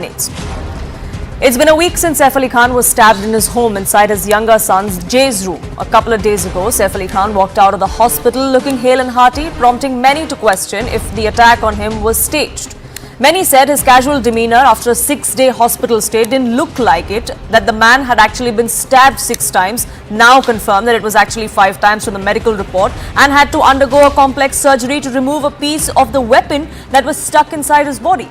inmates. It's been a week since Saif Ali Khan was stabbed in his home inside his younger son's Jay's room. A couple of days ago, Saif Ali Khan walked out of the hospital looking hale and hearty, prompting many to question if the attack on him was staged. Many said his casual demeanor after a 6-day hospital stay didn't look like it, that the man had actually been stabbed 6 times, now confirmed that it was actually 5 times from the medical report, and had to undergo a complex surgery to remove a piece of the weapon that was stuck inside his body.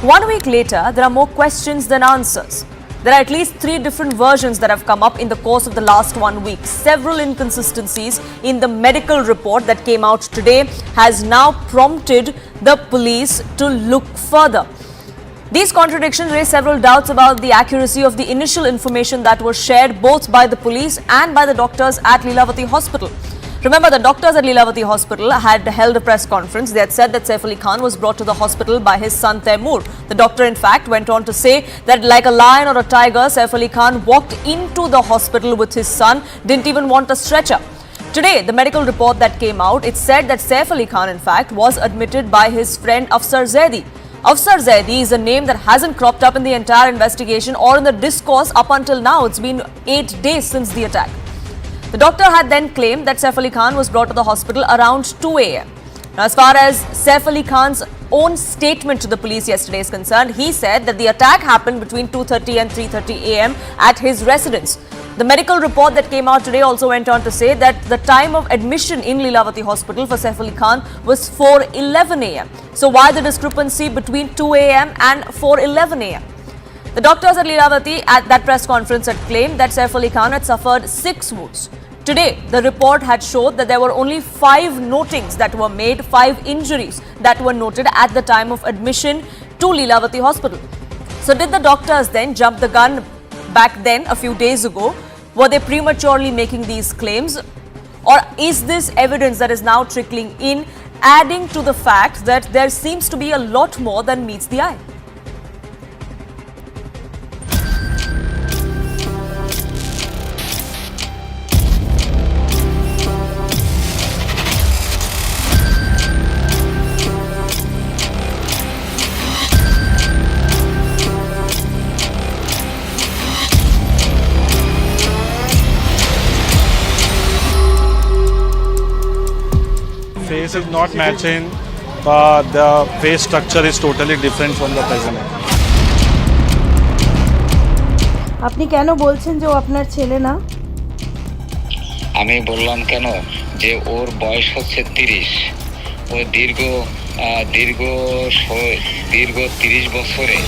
1 week later, there are more questions than answers. There are at least 3 different versions that have come up in the course of the last 1 week. Several inconsistencies in the medical report that came out today has now prompted the police to look further. These contradictions raise several doubts about the accuracy of the initial information that was shared both by the police and by the doctors at Lilavati Hospital. Remember, the doctors at Lilavati Hospital had held a press conference. They had said that Saif Ali Khan was brought to the hospital by his son Taimur. The doctor, in fact, went on to say that like a lion or a tiger, Saif Ali Khan walked into the hospital with his son, didn't even want a stretcher. Today, the medical report that came out, it said that Saif Ali Khan, in fact, was admitted by his friend Afsar Zaidi. Afsar Zaidi is a name that hasn't cropped up in the entire investigation or in the discourse up until now. It's been 8 days since the attack. The doctor had then claimed that Saif Ali Khan was brought to the hospital around 2 a.m. Now, as far as Saif Ali Khan's own statement to the police yesterday is concerned, he said that the attack happened between 2:30 and 3:30 a.m. at his residence. The medical report that came out today also went on to say that the time of admission in Lilavati Hospital for Saif Ali Khan was 4:11 a.m. So why the discrepancy between 2 a.m. and 4:11 a.m.? The doctors at Lilavati at that press conference had claimed that Saif Ali Khan had suffered 6 wounds. Today, the report had showed that there were only 5 notings that were made, 5 injuries that were noted at the time of admission to Lilavati Hospital. So did the doctors then jump the gun back then a few days ago? Were they prematurely making these claims? Or is this evidence that is now trickling in adding to the fact that there seems to be a lot more than meets the eye? Face is not matching, but the face structure is totally different from the prisoner. আপনি কেন বলছেন যে ও আপনার ছেলে না? আমি বললাম কেন যে ওর বয়স হচ্ছে 30। ও দীর্ঘ 30 বছরে।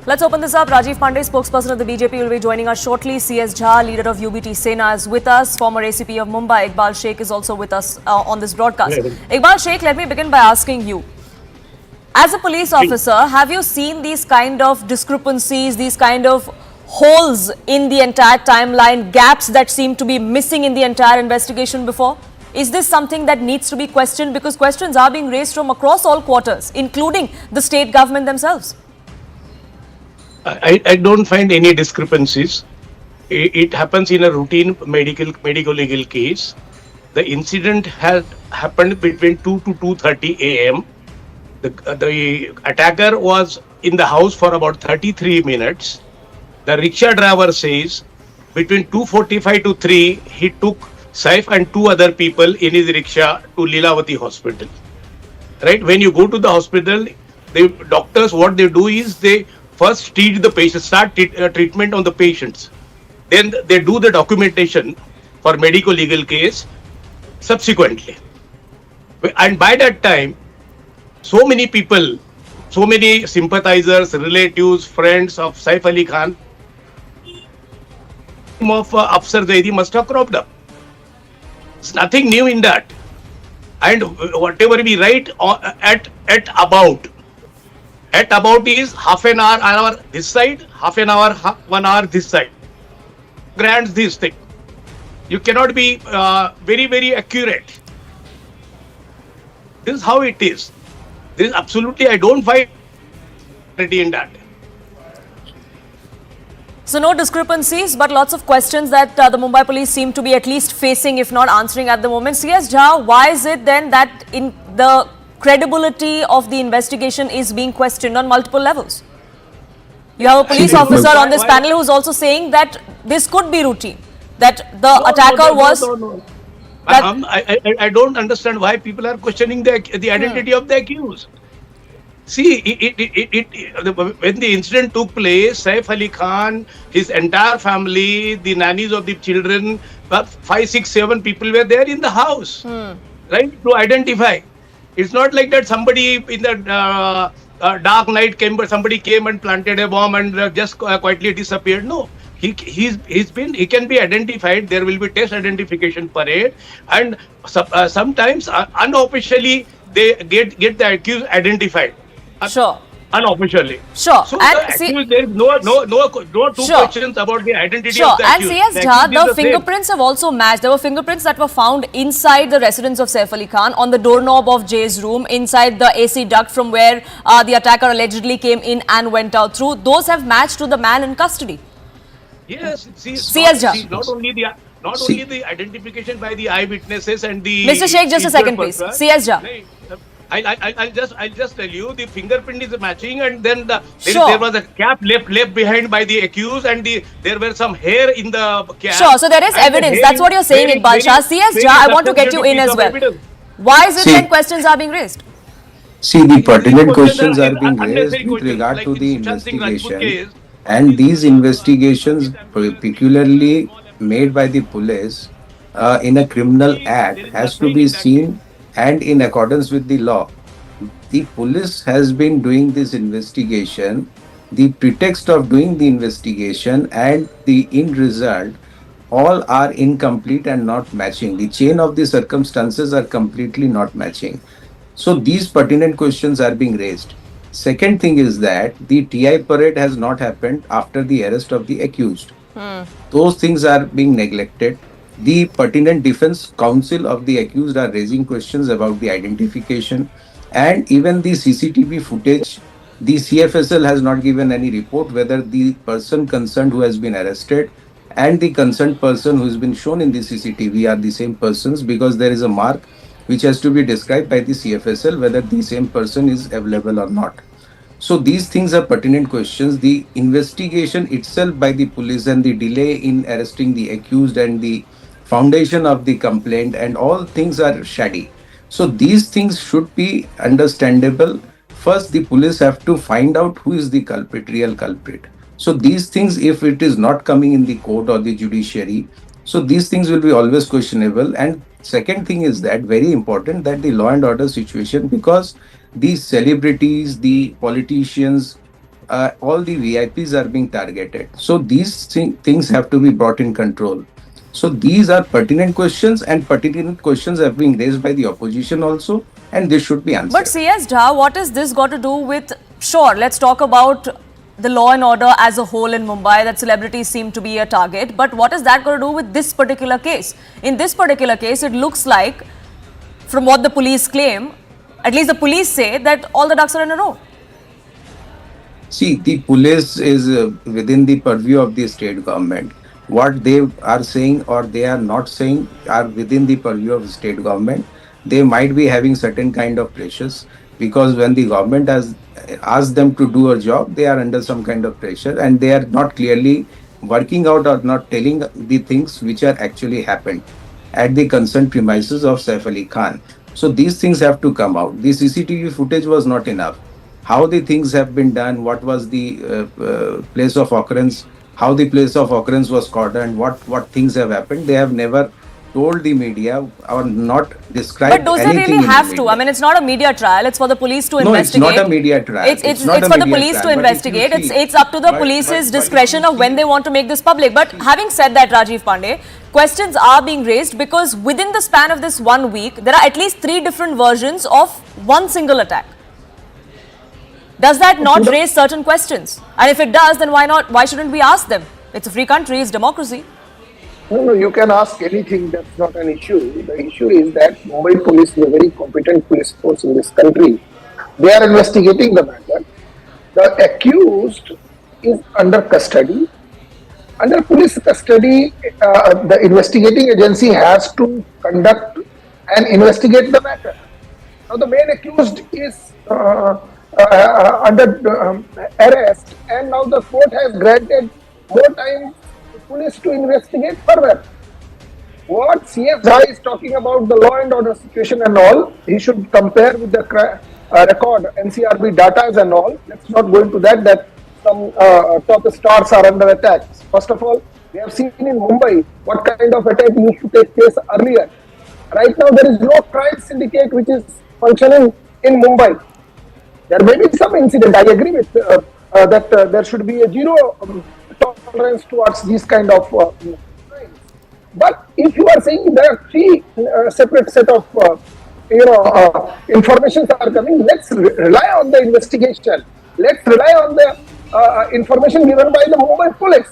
Let's open this up. Rajiv Pandey, spokesperson of the BJP, will be joining us shortly. CS Jha, leader of UBT Sena, is with us. Former ACP of Mumbai, Iqbal Sheikh, is also with us on this broadcast. Iqbal Sheikh, let me begin by asking you. As a police officer, have you seen these kind of discrepancies, these kind of holes in the entire timeline, gaps that seem to be missing in the entire investigation before? Is this something that needs to be questioned? Because questions are being raised from across all quarters, including the state government themselves. I don't find any discrepancies. It happens in a routine medical legal case. The incident had happened between 2 to 2:30 a.m. The attacker was in the house for about 33 minutes. The rickshaw driver says between 2:45 to 3, he took Saif and 2 other people in his rickshaw to Lilavati Hospital. Right? When you go to the hospital, the doctors, what they do is they first treat the patient, start treatment on the patients. Then they do the documentation for medical legal case subsequently. And by that time, so many people, so many sympathizers, relatives, friends of Saif Ali Khan, of Afsar Zaidi must have cropped up. There's nothing new in that. And whatever we write at about is half an hour this side, half an hour, 1 hour this side. Grants this thing. You cannot be very, very accurate. This is how it is. This is absolutely, I don't find clarity in that. So no discrepancies, but lots of questions that the Mumbai police seem to be at least facing, if not answering at the moment. CS Jha, why is it then that in the credibility of the investigation is being questioned on multiple levels. You have a police officer on this panel who's also saying that this could be routine, that the attacker was... No. I don't understand why people are questioning the identity of the accused. See, when the incident took place, Saif Ali Khan, his entire family, the nannies of the children, 5, 6, 7 people were there in the house, right, to identify. It's not like that somebody in the dark night somebody came and planted a bomb and just quietly disappeared. No. He can be identified. There will be test identification parade, and sometimes unofficially they get the accused identified. Sure. Unofficially. Sure. So And the accused, there is no two questions about the identity of the and accused. CS Jha, the fingerprints have also matched. There were fingerprints that were found inside the residence of Saif Ali Khan, on the doorknob of Jay's room, inside the AC duct from where the attacker allegedly came in and went out through. Those have matched to the man in custody. Yes, not only the identification by the eyewitnesses and the... Mr. Sheikh, just a second, please. CS Jha. I'll just tell you, the fingerprint is matching, and then there was a cap left behind by the accused, and there were some hair in the cap. Sure, so there is evidence. That's what you're saying, Iqbal Shah. CS Jha, I want to get you in as well. Why is it that questions are being raised? See, the pertinent questions are being raised with regard to the investigation, and these investigations, particularly made by the police in a criminal act, has to be seen and in accordance with the law. The police has been doing this investigation. The pretext of doing the investigation and the end result all are incomplete and not matching. The chain of the circumstances are completely not matching. So these pertinent questions are being raised. Second thing is that the TI parade has not happened after the arrest of the accused. Those things are being neglected. The pertinent defense counsel of the accused are raising questions about the identification, and even the CCTV footage. The CFSL has not given any report whether the person concerned who has been arrested and the concerned person who has been shown in the CCTV are the same persons, because there is a mark which has to be described by the CFSL whether the same person is available or not. So these things are pertinent questions. The investigation itself by the police and the delay in arresting the accused and the foundation of the complaint and all things are shady. So these things should be understandable. First, the police have to find out who is the culprit, real culprit. So these things, if it is not coming in the court or the judiciary, so these things will be always questionable. And second thing is that very important, that the law and order situation, because these celebrities, the politicians, all the VIPs are being targeted. So these things have to be brought in control. So these are pertinent questions, and pertinent questions have been raised by the opposition also, and this should be answered. But CS Jha, what has this got to do with, sure, let's talk about the law and order as a whole in Mumbai, that celebrities seem to be a target, but what has that got to do with this particular case? In this particular case, it looks like, from what the police claim, at least the police say that all the ducks are in a row. See, the police is within the purview of the state government. What they are saying or they are not saying are within the purview of the state government. They might be having certain kind of pressures, because when the government has asked them to do a job, they are under some kind of pressure, and they are not clearly working out or not telling the things which are actually happened at the concerned premises of Saif Ali Khan. So these things have to come out. The CCTV footage was not enough. How the things have been done, what was the place of occurrence, how the place of occurrence was cordoned, what things have happened, they have never told the media or not described anything. But does it really have to? I mean, it's not a media trial. It's for the police to investigate. No, it's not a media trial. It's for the police to investigate. It's up to the police's discretion of when they want to make this public. But having said that, Rajiv Pandey, questions are being raised because within the span of this 1 week, there are at least 3 different versions of one single attack. Does that not raise certain questions? And if it does, then why not? Why shouldn't we ask them? It's a free country, it's democracy. No, you can ask anything. That's not an issue. The issue is that Mumbai police is a very competent police force in this country. They are investigating the matter. The accused is under custody. Under police custody, the investigating agency has to conduct and investigate the matter. Now the main accused is under arrest, and now the court has granted more time to police to investigate further. What CS Jha is talking about the law and order situation and all, he should compare with the record NCRB data and all. Let's not go into that. That some top stars are under attack. First of all, we have seen in Mumbai what kind of attack used to take place earlier. Right now, there is no crime syndicate which is functioning in Mumbai. There may be some incident. I agree with that. There should be a zero tolerance towards these kind of crimes. But if you are saying there are three separate set of informations are coming, let's rely on the investigation. Let's rely on the information given by the Mumbai police.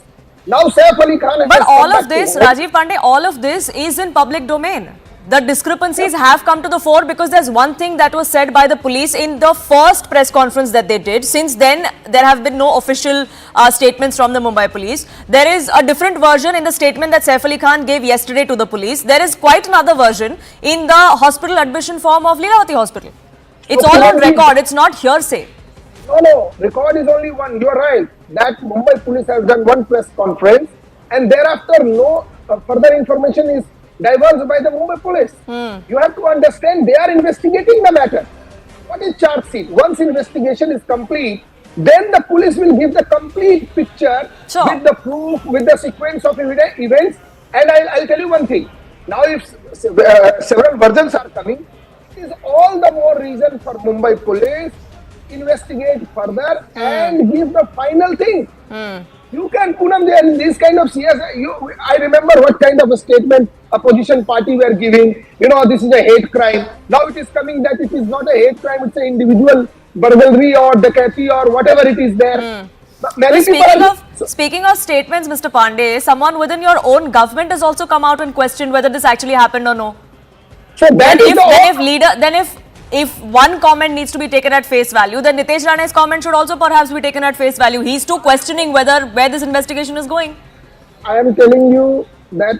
Now Saif Ali Khan. But all of this, Rajiv Pandey, all of this is in public domain. The discrepancies have come to the fore because there's one thing that was said by the police in the first press conference that they did. Since then, there have been no official statements from the Mumbai police. There is a different version in the statement that Saif Ali Khan gave yesterday to the police. There is quite another version in the hospital admission form of Leelavati Hospital. It's all on record. It's not hearsay. No, record is only one. You are right. That Mumbai police has done one press conference and thereafter no further information is divulged by the Mumbai police. You have to understand they are investigating the matter. What is charge sheet? Once investigation is complete, then the police will give the complete picture with the proof, with the sequence of events. And I'll tell you one thing. Now if several versions are coming, it is all the more reason for Mumbai police investigate further and give the final thing. You can put them there in this kind of CS. I remember what kind of a statement opposition party were giving. This is a hate crime. Now it is coming that it is not a hate crime. It's an individual burglary or dacoity or whatever it is there. Speaking of statements, Mr. Pandey, someone within your own government has also come out and questioned whether this actually happened or no. So if one comment needs to be taken at face value, then Nitesh Rane's comment should also perhaps be taken at face value. He's too questioning where this investigation is going. I am telling you that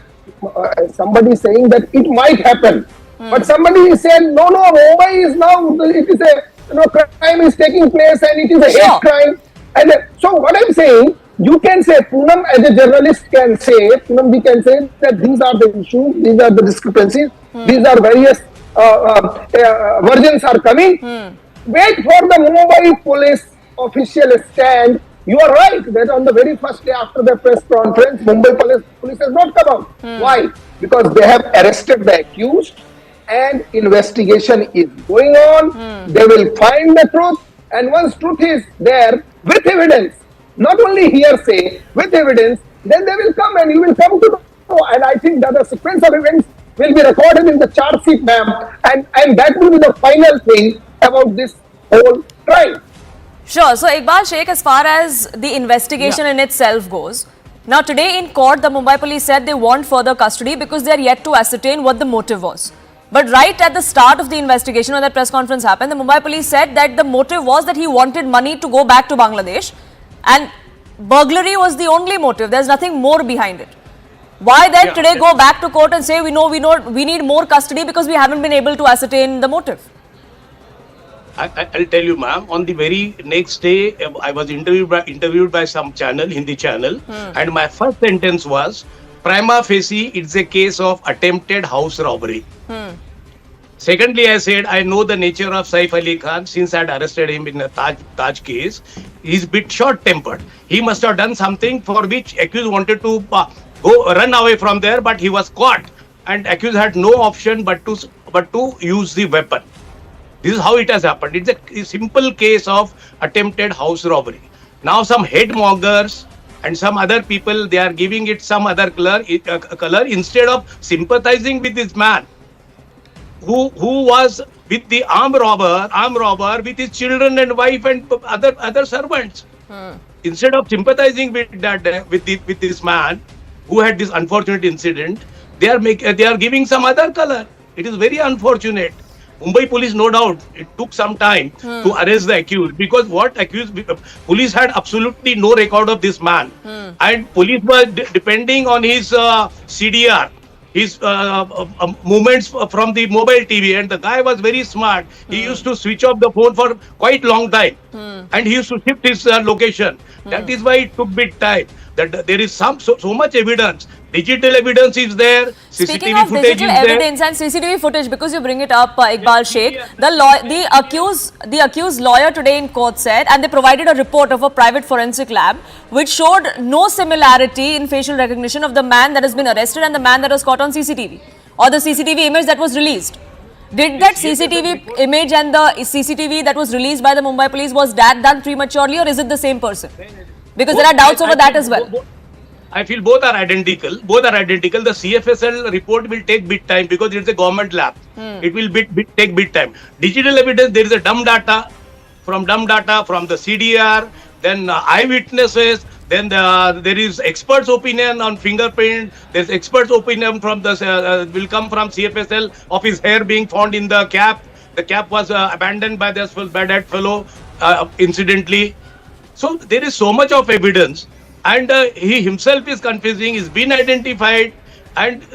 somebody is saying that it might happen, but somebody is saying no, Mumbai is now it is a crime is taking place and it is a hate crime. And so what I'm saying, you can say Poonam as a journalist can say that these are the issues, these are the discrepancies, these are various versions are coming. Wait for the Mumbai police official stand. You are right that on the very first day after the press conference, Mumbai police has not come out. Why? Because they have arrested the accused and investigation is going on. They will find the truth, and once truth is there with evidence, not only hearsay, with evidence, then they will come and you will come to know. And I think that the sequence of events will be recorded in the charge sheet, ma'am, and that will be the final thing about this whole trial. Sure. So, Iqbal Sheikh, as far as the investigation in itself goes, now today in court, the Mumbai police said they want further custody because they are yet to ascertain what the motive was. But right at the start of the investigation, when that press conference happened, the Mumbai police said that the motive was that he wanted money to go back to Bangladesh, and burglary was the only motive. There's nothing more behind it. Why then today go back to court and say we need more custody because we haven't been able to ascertain the motive? I'll tell you, ma'am. On the very next day, I was interviewed by some channel, Hindi channel, and my first sentence was, prima facie, it's a case of attempted house robbery. Secondly, I said, I know the nature of Saif Ali Khan since I had arrested him in the Taj case. He's a bit short-tempered. He must have done something for which accused wanted to run away from there, but he was caught, and accused had no option but to use the weapon. This is how it has happened. It's a simple case of attempted house robbery. Now some head mongers and some other people, they are giving it some other color instead of sympathizing with this man who was with the armed robber with his children and wife and other servants. Instead of sympathizing with this man who had this unfortunate incident, they are giving some other color. It is very unfortunate. Mumbai police, no doubt, it took some time to arrest the accused, because police had absolutely no record of this man, and police were depending on his CDR his movements from the mobile TV, and the guy was very smart. He used to switch off the phone for quite long time, and he used to shift his location. That is why it took bit time. That there is so much evidence. Digital evidence is there. Speaking CCTV of footage digital is there. evidence and CCTV footage, because you bring it up, Iqbal Sheikh, the accused lawyer today in court said, and they provided a report of a private forensic lab which showed no similarity in facial recognition of the man that has been arrested and the man that was caught on CCTV, or the CCTV image that was released. Did that CCTV image and the CCTV that was released by the Mumbai police, was that done prematurely, or is it the same person? Because there are doubts over that as well. I feel both are identical. Both are identical. The CFSL report will take bit time because it's a government lab. It will take bit time. Digital evidence, there is a dumb data from the CDR, then eyewitnesses, then there is experts' opinion on fingerprint. There's experts' opinion from the will come from CFSL of his hair being found in the cap. The cap was abandoned by this bad fellow incidentally. So there is so much of evidence, and he himself is confusing. He's been identified, and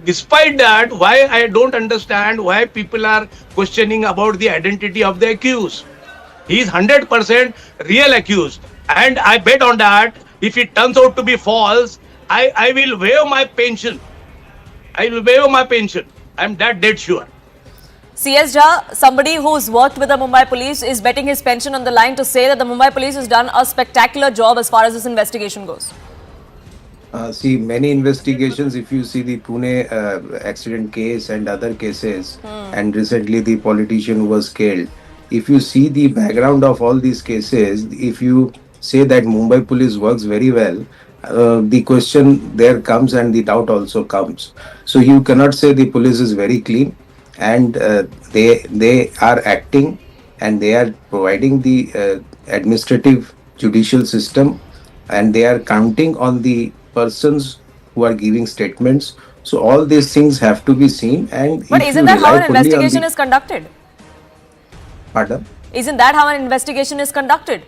despite that, why I don't understand why people are questioning about the identity of the accused. He is 100% real accused, and I bet on that. If it turns out to be false, I will waive my pension. I will waive my pension. I'm that dead sure. CS Jha, somebody who's worked with the Mumbai police, is betting his pension on the line to say that the Mumbai police has done a spectacular job as far as this investigation goes. See, many investigations, if you see the Pune accident case and other cases, and recently the politician who was killed, if you see the background of all these cases, if you say that Mumbai police works very well, the question there comes and the doubt also comes. So you cannot say the police is very clean, and they are acting and they are providing the administrative judicial system, and they are counting on the persons who are giving statements. So all these things have to be seen. And But if isn't you that how rely an fully on investigation the- is conducted? Pardon? Isn't that how an investigation is conducted?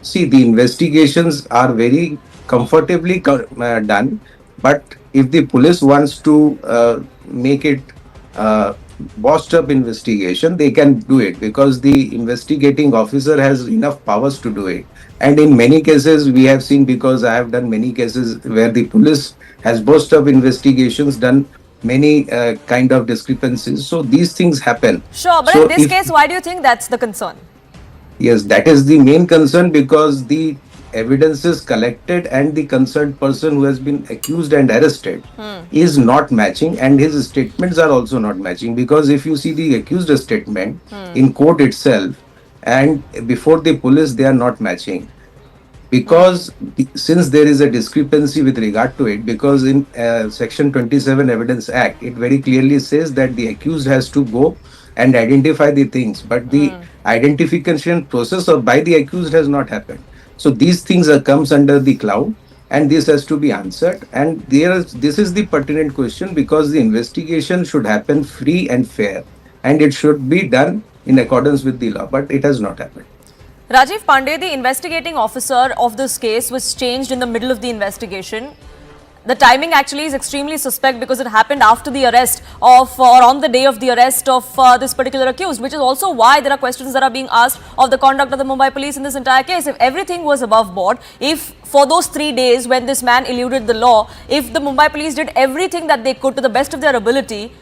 See, the investigations are very comfortably done, but if the police wants to make it bossed up investigation, they can do it because the investigating officer has enough powers to do it. And in many cases, we have seen, because I have done many cases where the police has bossed up investigations, done many kind of discrepancies. So these things happen. Sure, but So in this if- case, why do you think that's the concern? Yes, that is the main concern, because the evidence is collected and the concerned person who has been accused and arrested is not matching, and his statements are also not matching. Because if you see the accused statement in court itself and before the police, they are not matching. Because since there is a discrepancy with regard to it, because in Section 27 Evidence Act, it very clearly says that the accused has to go and identify the things, but the identification process by the accused has not happened. So these things comes under the cloud, and this has to be answered. And this is the pertinent question, because the investigation should happen free and fair, and it should be done in accordance with the law, but it has not happened. Rajiv Pandey, the investigating officer of this case, was changed in the middle of the investigation. The timing actually is extremely suspect because it happened after the arrest of, or on the day of the arrest of this particular accused, which is also why there are questions that are being asked of the conduct of the Mumbai police in this entire case. If everything was above board, if for those 3 days when this man eluded the law, if the Mumbai police did everything that they could to the best of their ability,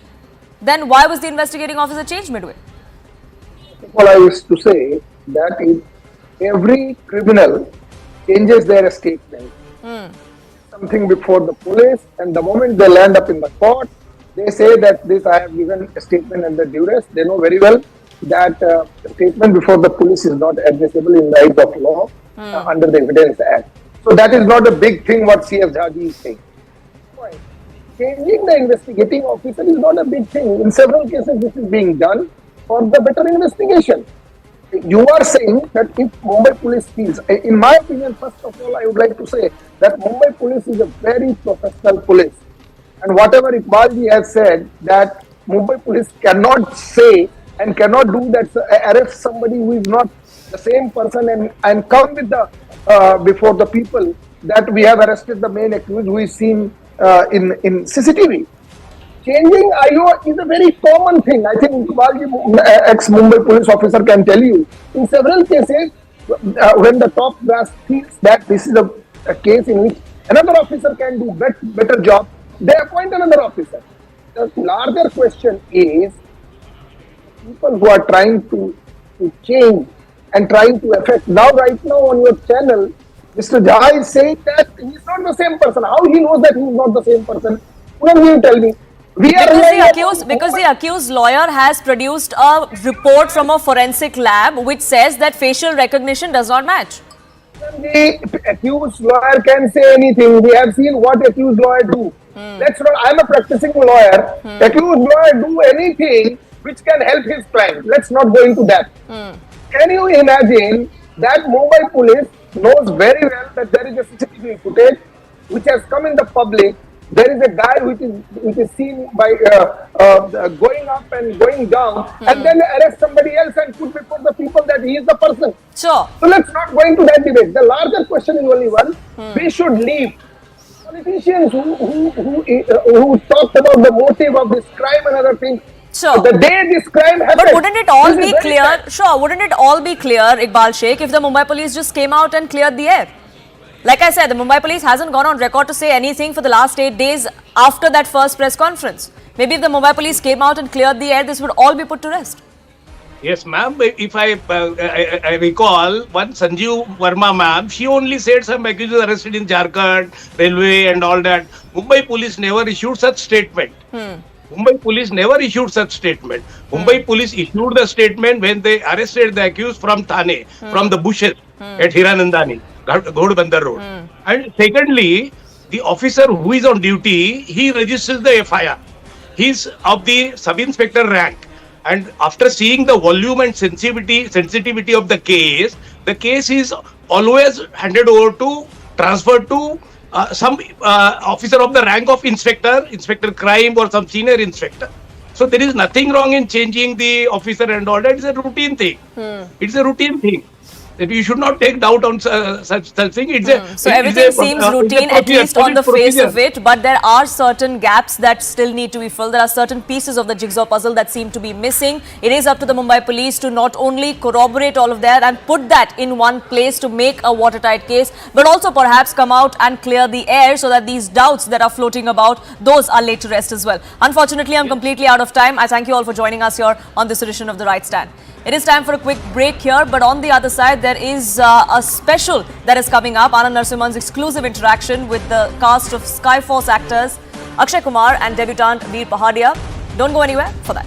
then why was the investigating officer changed midway? What I used to say that if every criminal changes their statement, something before the police, and the moment they land up in the court, they say that this I have given a statement under duress. They know very well that the statement before the police is not admissible in the eyes of law under the Evidence Act. So that is not a big thing what CS Jhaji is saying. Changing the investigating officer is not a big thing. In several cases, this is being done for the better investigation. You are saying that if Mumbai police feels, in my opinion, first of all, I would like to say that Mumbai police is a very professional police. And whatever Iqbalji has said, that Mumbai police cannot say and cannot do that, arrest somebody who is not the same person and come with the before the people that we have arrested the main accused who is seen in CCTV. changing IO is a very common thing. I think ex-Mumbai police officer can tell you. In several cases, when the top brass feels that this is a case in which another officer can do better job, they appoint another officer. The larger question is people who are trying to change and trying to affect. Right now on your channel, Mr. Jha is saying that he's not the same person. How he knows that he's not the same person? When you tell me? Because the accused lawyer has produced a report from a forensic lab which says that facial recognition does not match. The accused lawyer can say anything. We have seen what accused lawyer do. I'm a practicing lawyer. Accused lawyer do anything which can help his client. Let's not go into that. Can you imagine that Mumbai police knows very well that there is a CCTV footage which has come in the public. There is a guy which is seen by going up and going down, and then arrest somebody else and put before the people that he is the person. Sure. So let's not go into that debate. The larger question is only one: we should leave politicians who talked about the motive of this crime and other things. Sure. The day this crime happened. But wouldn't it all be clear? Sure. Wouldn't it all be clear, Iqbal Sheikh, if the Mumbai police just came out and cleared the air? Like I said, the Mumbai police hasn't gone on record to say anything for the last 8 days after that first press conference. Maybe if the Mumbai police came out and cleared the air, this would all be put to rest. Yes, ma'am. If I recall, one Sanjeev Verma, ma'am, she only said some accused arrested in Jharkhand, railway and all that. Mumbai police never issued such statement. Mumbai police never issued such statement. Mumbai police issued the statement when they arrested the accused from Thane, from the bushes at Hiranandani, Ghodbandar Road. And secondly, the officer who is on duty, he registers the FIR. He's of the sub-inspector rank. And after seeing the volume and sensitivity of the case is always handed over to, transferred to some officer of the rank of inspector crime or some senior inspector. So there is nothing wrong in changing the officer and all that. It's a routine thing. It's a routine thing. That you should not take doubt on such thing. So everything seems routine, at least on the face of it, but there are certain gaps that still need to be filled. There are certain pieces of the jigsaw puzzle that seem to be missing. It is up to the Mumbai police to not only corroborate all of that and put that in one place to make a watertight case, but also perhaps come out and clear the air so that these doubts that are floating about, those are laid to rest as well. Unfortunately, I'm completely out of time. I thank you all for joining us here on this edition of The Right Stand. It is time for a quick break here, but on the other side, there is a special that is coming up. Anand Narasimhan's exclusive interaction with the cast of Skyforce actors Akshay Kumar and debutant Veer Pahadia. Don't go anywhere for that.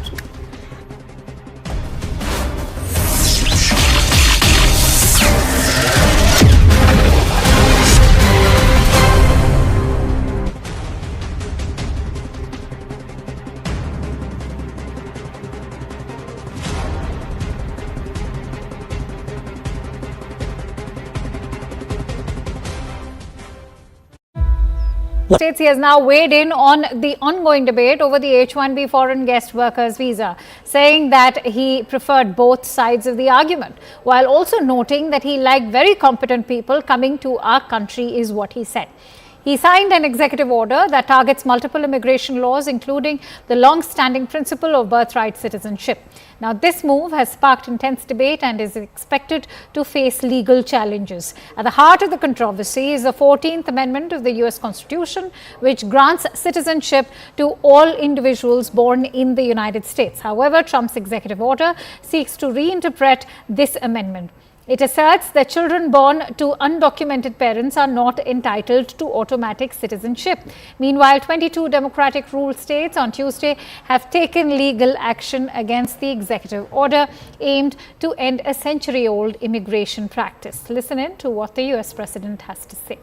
States he has now weighed in on the ongoing debate over the H-1B foreign guest workers visa, saying that he preferred both sides of the argument, while also noting that he liked very competent people coming to our country, is what he said. He signed an executive order that targets multiple immigration laws, including the long-standing principle of birthright citizenship. Now, this move has sparked intense debate and is expected to face legal challenges. At the heart of the controversy is the 14th Amendment of the US Constitution, which grants citizenship to all individuals born in the United States. However, Trump's executive order seeks to reinterpret this amendment. It asserts that children born to undocumented parents are not entitled to automatic citizenship. Meanwhile, 22 Democratic-ruled states on Tuesday have taken legal action against the executive order aimed to end a century-old immigration practice. Listen in to what the US president has to say.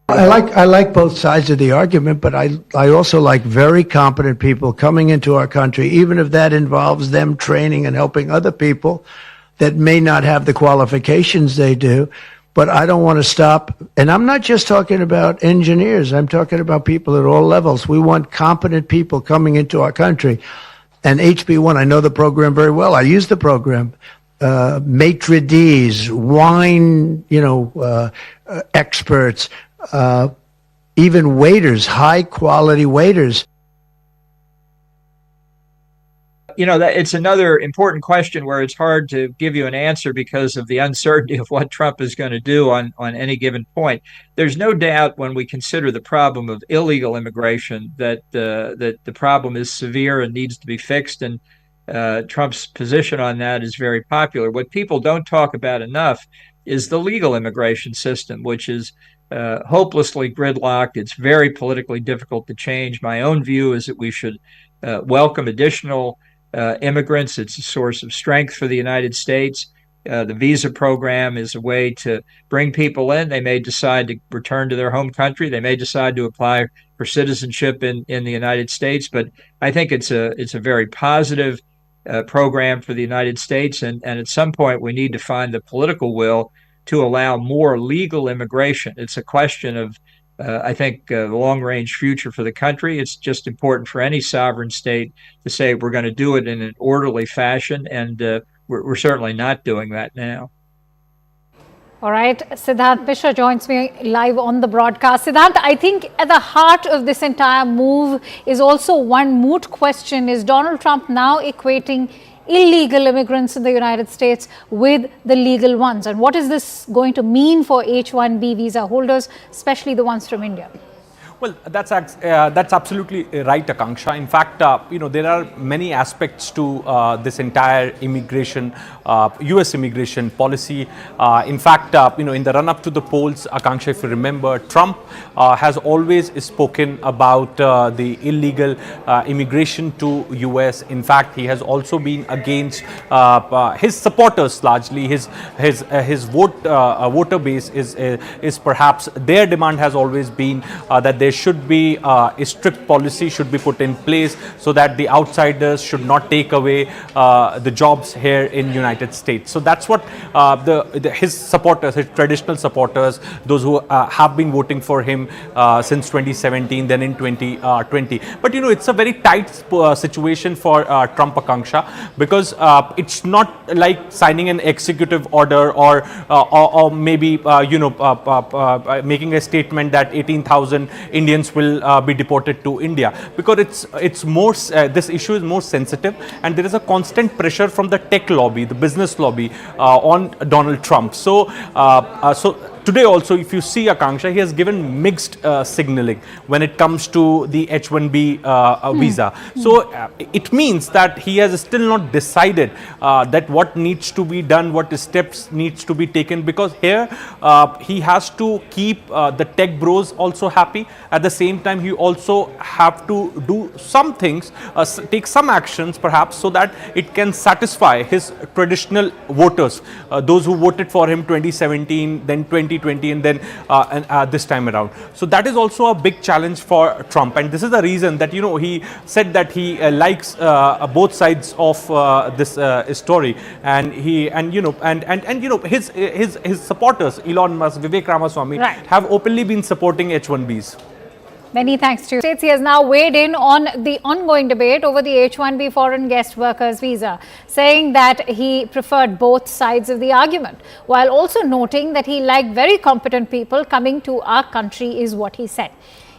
I like both sides of the argument, but I also like very competent people coming into our country, even if that involves them training and helping other people that may not have the qualifications they do. But I don't want to stop. And I'm not just talking about engineers. I'm talking about people at all levels. We want competent people coming into our country. And HB1, I know the program very well. I use the program. Maitre d's, wine, experts, even waiters, high quality waiters. You know, that it's another important question where it's hard to give you an answer because of the uncertainty of what Trump is going to do on any given point. There's no doubt when we consider the problem of illegal immigration that the problem is severe and needs to be fixed. And Trump's position on that is very popular. What people don't talk about enough is the legal immigration system, which is hopelessly gridlocked. It's very politically difficult to change. My own view is that we should welcome additional immigrants. It's a source of strength for the United States. The visa program is a way to bring people in. They may decide to return to their home country. They may decide to apply for citizenship in the United States. But I think it's a very positive program for the United States. And at some point, we need to find the political will to allow more legal immigration. It's a question of I think the long-range future for the country. It's just important for any sovereign state to say we're going to do it in an orderly fashion, and we're certainly not doing that now. All right, Siddharth Mishra joins me live on the broadcast. Siddharth, I think at the heart of this entire move is also one moot question. Is Donald Trump now equating illegal immigrants in the United States with the legal ones? And what is this going to mean for H-1B visa holders, especially the ones from India? Well, that's absolutely right, Akanksha. In fact, there are many aspects to this entire immigration, U.S. immigration policy. In fact, in the run-up to the polls, Akanksha, if you remember, Trump has always spoken about the illegal immigration to U.S. In fact, he has also been against his supporters largely. His voter base is perhaps their demand has always been that there should be a strict policy should be put in place so that the outsiders should not take away the jobs here in United States. So that's what his supporters, his traditional supporters, those who have been voting for him since 2017, then in 2020. But it's a very tight situation for Trump, Akanksha, because it's not like signing an executive order or maybe making a statement that 18,000 Indians will be deported to India, because it's more this issue is more sensitive, and there is a constant pressure from the tech lobby, the business lobby on Donald Trump. So today also, if you see, Akanksha, he has given mixed signaling when it comes to the H-1B visa. So it means that he has still not decided that what needs to be done, what steps needs to be taken, because here he has to keep the tech bros also happy. At the same time, he also have to do some things, take some actions perhaps, so that it can satisfy his traditional voters, those who voted for him 2017, then 2020, and then this time around. So that is also a big challenge for Trump, and this is the reason that he said that he likes both sides of this story, and his supporters, Elon Musk, Vivek Ramaswamy, have openly been supporting H-1Bs. Many thanks to you. He has now weighed in on the ongoing debate over the H-1B foreign guest workers visa, saying that he preferred both sides of the argument, while also noting that he liked very competent people coming to our country, is what he said.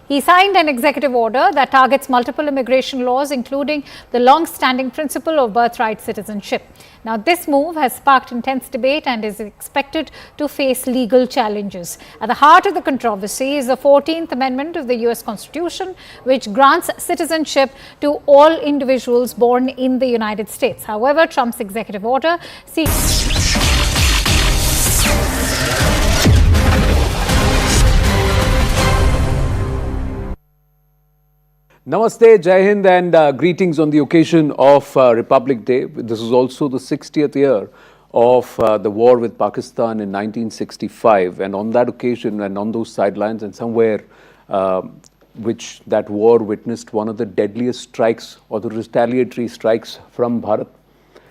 He signed an executive order that targets multiple immigration laws, including the long-standing principle of birthright citizenship. Now, this move has sparked intense debate and is expected to face legal challenges. At the heart of the controversy is the 14th Amendment of the U.S. Constitution, which grants citizenship to all individuals born in the United States. However, Trump's executive order seeks... Namaste, Jai Hind, and greetings on the occasion of Republic Day. This is also the 60th year of the war with Pakistan in 1965, and on that occasion and on those sidelines and somewhere which that war witnessed one of the deadliest strikes or the retaliatory strikes from Bharat.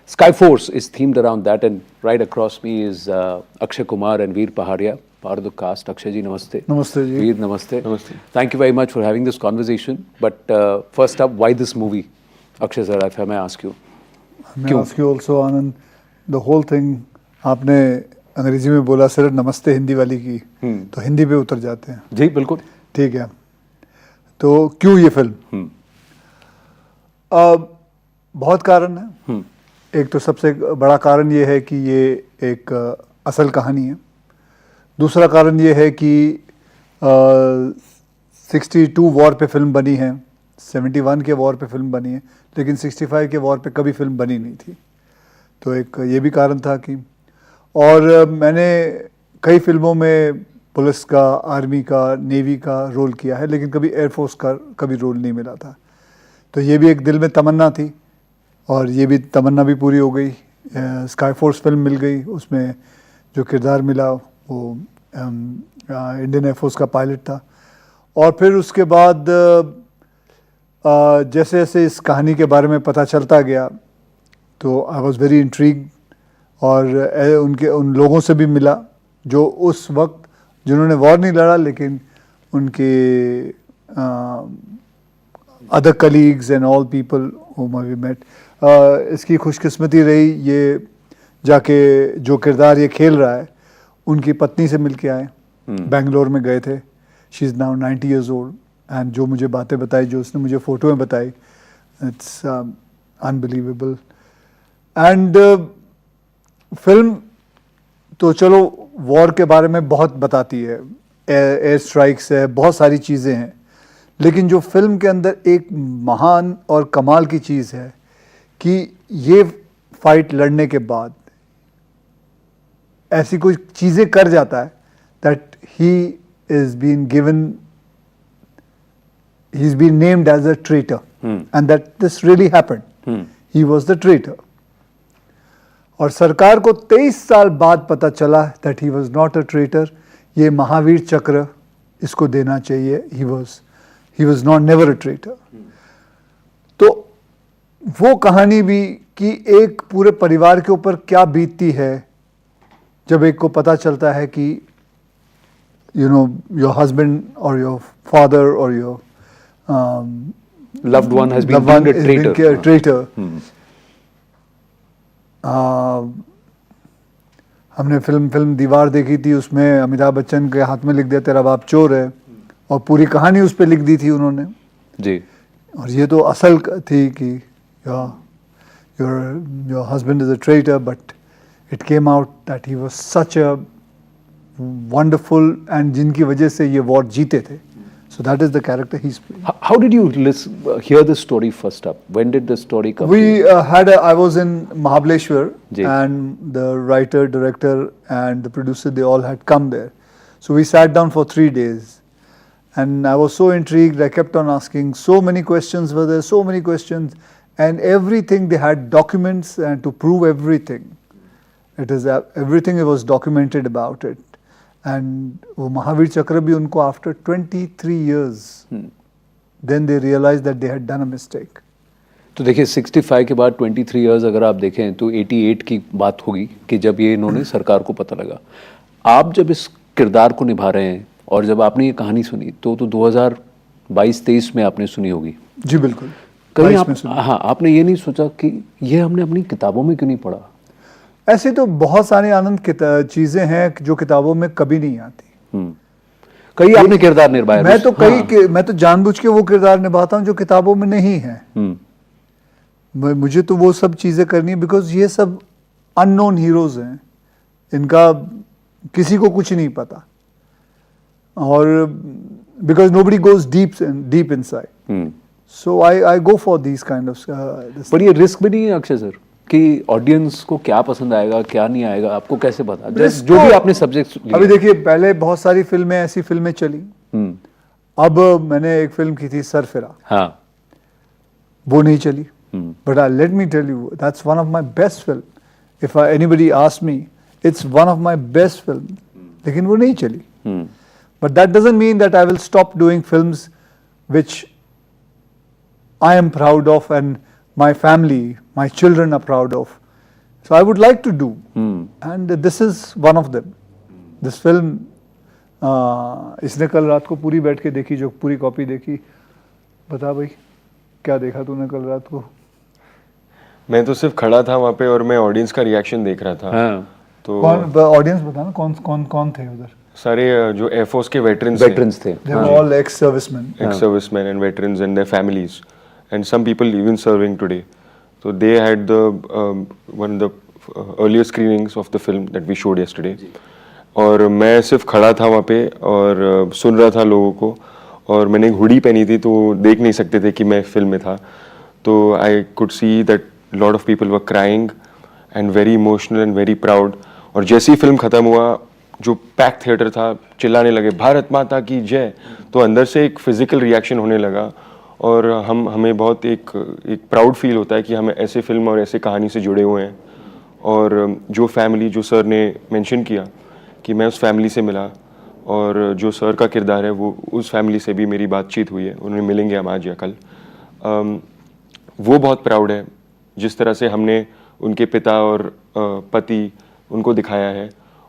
Skyforce is themed around that, and right across me is Akshay Kumar and Veer Pahadia, part of the cast. Akshay ji, namaste. Namaste ji. Veer, namaste. Namaste. Thank you very much for having this conversation. But first up, why this movie? Akshay sir, if I may ask you. May I ask you also, Anand, the whole thing, आपने अंग्रेजी में बोला सिर्फ नमस्ते हिंदी वाली की, तो हिंदी पे उतर जाते हैं. जी बिल्कुल. ठीक है, तो क्यों ये फिल्म? बहुत कारण है। एक तो सबसे बड़ा कारण ये है कि ये एक असल कहानी है। दूसरा कारण ये है कि 62 वॉर पे फिल्म बनी है, 71 के वॉर पे फिल्म बनी है, लेकिन 65 के वॉर पे कभी फिल्म बनी नहीं थी। तो एक ये भी कारण था कि, और मैंने कई फिल्मों में पुलिस का, आर्मी का, नेवी का रोल किया है, लेकिन कभी एयरफोर्स का कभी रोल नहीं मिला था। तो ये भी एक दिल में तमन्ना थी, और ये भी तमन्ना भी पूरी हो गई। स्काईफोर्स फिल्म मिल गई, उसमें जो किरदार मिला वो इंडियन एयरफोर्स का पायलट था। और फिर उसके बाद जैसे जैसे इस कहानी के बारे में पता चलता गया, तो आई वॉज वेरी इंट्रीग्ड, और उन लोगों से भी मिला जो उस वक्त, जिन्होंने वॉर नहीं लड़ा, लेकिन उनके other colleagues and all people whom we met। इसकी खुशकिस्मती रही, ये जाके जो किरदार ये खेल रहा है उनकी पत्नी से मिल के आए, बेंगलोर में गए थे। She is now 90 years old, and जो मुझे बातें बताई, जो उसने मुझे फ़ोटो में बताई, इट्स अनबिलीवेबल। एंड फिल्म तो चलो वॉर के बारे में बहुत बताती है, एयर स्ट्राइक्स है, बहुत सारी चीज़ें हैं, लेकिन जो फिल्म के अंदर एक महान और कमाल की चीज़ है कि ये फाइट लड़ने के बाद ऐसी कोई चीज़ें कर जाता है that he is been given, he is been named as a traitor, and that this really happened, he was the traitor. और सरकार को 23 साल बाद पता चला that he was not a traitor. ये महावीर चक्र इसको देना चाहिए, he was not never a traitor। तो वो कहानी भी कि एक पूरे परिवार के ऊपर क्या बीतती है जब एक को पता चलता है कि your husband or your father or your loved one has been deemed a traitor। हमने फिल्म दीवार देखी थी, उसमें अमिताभ बच्चन के हाथ में लिख दिया तेरा बाप चोर है, और पूरी कहानी उस पर लिख दी थी उन्होंने जी। और ये तो असल थी कि your husband is a traitor, but it came out that he was such a wonderful, and जिनकी वजह से ये वॉर जीते थे। So that is the character he's playing। How did you hear the story first up? When did the story come? I was in Mahabaleshwar, and the writer, director, and the producer, they all had come there. So we sat down for 3 days. And I was so intrigued, I kept on asking, so many questions were there, so many questions, and everything, they had documents and to prove everything. Everything was documented about it. And वो महावीर चक्र भी उनको after 23 years, then they realized that they had done a mistake। तो देखिए 65 के बाद 23 years अगर आप देखें तो 88 की बात होगी कि जब ये इन्होंने सरकार को पता लगा। आप जब इस किरदार को निभा रहे हैं और जब आपने ये कहानी सुनी तो 2022-23 में आपने सुनी होगी। जी बिल्कुल। कहीं आपने ये नहीं सोचा कि ये हमने अपनी किताबों में क्यों नहीं पढ़ा? ऐसे तो बहुत सारी आनंद चीजें हैं जो किताबों में कभी नहीं आती। कई आपने किरदार निभाया। मैं तो जानबूझ के वो किरदार निभाता हूँ जो किताबों में नहीं है। मुझे तो वो सब चीजें करनी है, बिकॉज ये सब अननोन हीरोज हैं, इनका किसी को कुछ नहीं पता, और because nobody goes deep inside, so I go for these kind of. पर ये रिस्क भी नहीं है अक्षय सर कि ऑडियंस को क्या पसंद आएगा क्या नहीं आएगा, आपको कैसे पता? जो भी आपने सब्जेक्ट अभी देखिए, पहले बहुत सारी फिल्में, ऐसी फिल्में चली। अब मैंने एक फिल्म की थी सरफिरा, हाँ, वो नहीं चली, but let me tell you, that's one of my best film. If anybody ask me, it's one of my best film, लेकिन वो नहीं चली। But that doesn't mean that I will stop doing films which I am proud of and my family, my children are proud of. So I would like to do, and this is one of them. This film, इसने कल रात को पूरी बैठ के देखी, जो पूरी कॉपी देखी। बता भाई, क्या देखा तूने कल रात को? मैं तो सिर्फ खड़ा था वहाँ पे और मैं ऑडियंस का रिएक्शन देख रहा था। हाँ। तो ऑडियंस बताना कौन थे उधर? सारे जो एयरफोर्स के वेटरन्स थे They were all ex-servicemen. ex-servicemen and veterans and their families, and some people even serving today. So they had the one of the earlier screenings of the film that we showed yesterday. और मैं सिर्फ खड़ा था वहाँ पे और सुन रहा था लोगों को, और मैंने एक हुडी पहनी थी तो देख नहीं सकते थे कि मैं फिल्म में था. तो I could see that lot of people were crying and very emotional and very proud. और जैसे ही फिल्म ख़त्म हुआ, जो पैक थिएटर था, चिल्लाने लगे भारत माता की जय. तो अंदर से एक फिजिकल रिएक्शन होने लगा, और हमें बहुत एक प्राउड फील होता है कि हम ऐसे फिल्म और ऐसे कहानी से जुड़े हुए हैं. और जो फैमिली, जो सर ने मेंशन किया कि मैं उस फैमिली से मिला, और जो सर का किरदार है वो उस फैमिली से भी मेरी बातचीत हुई है, उन्हें मिलेंगे हम आज या कल. वो बहुत प्राउड है जिस तरह से हमने उनके पिता और पति उनको दिखाया है,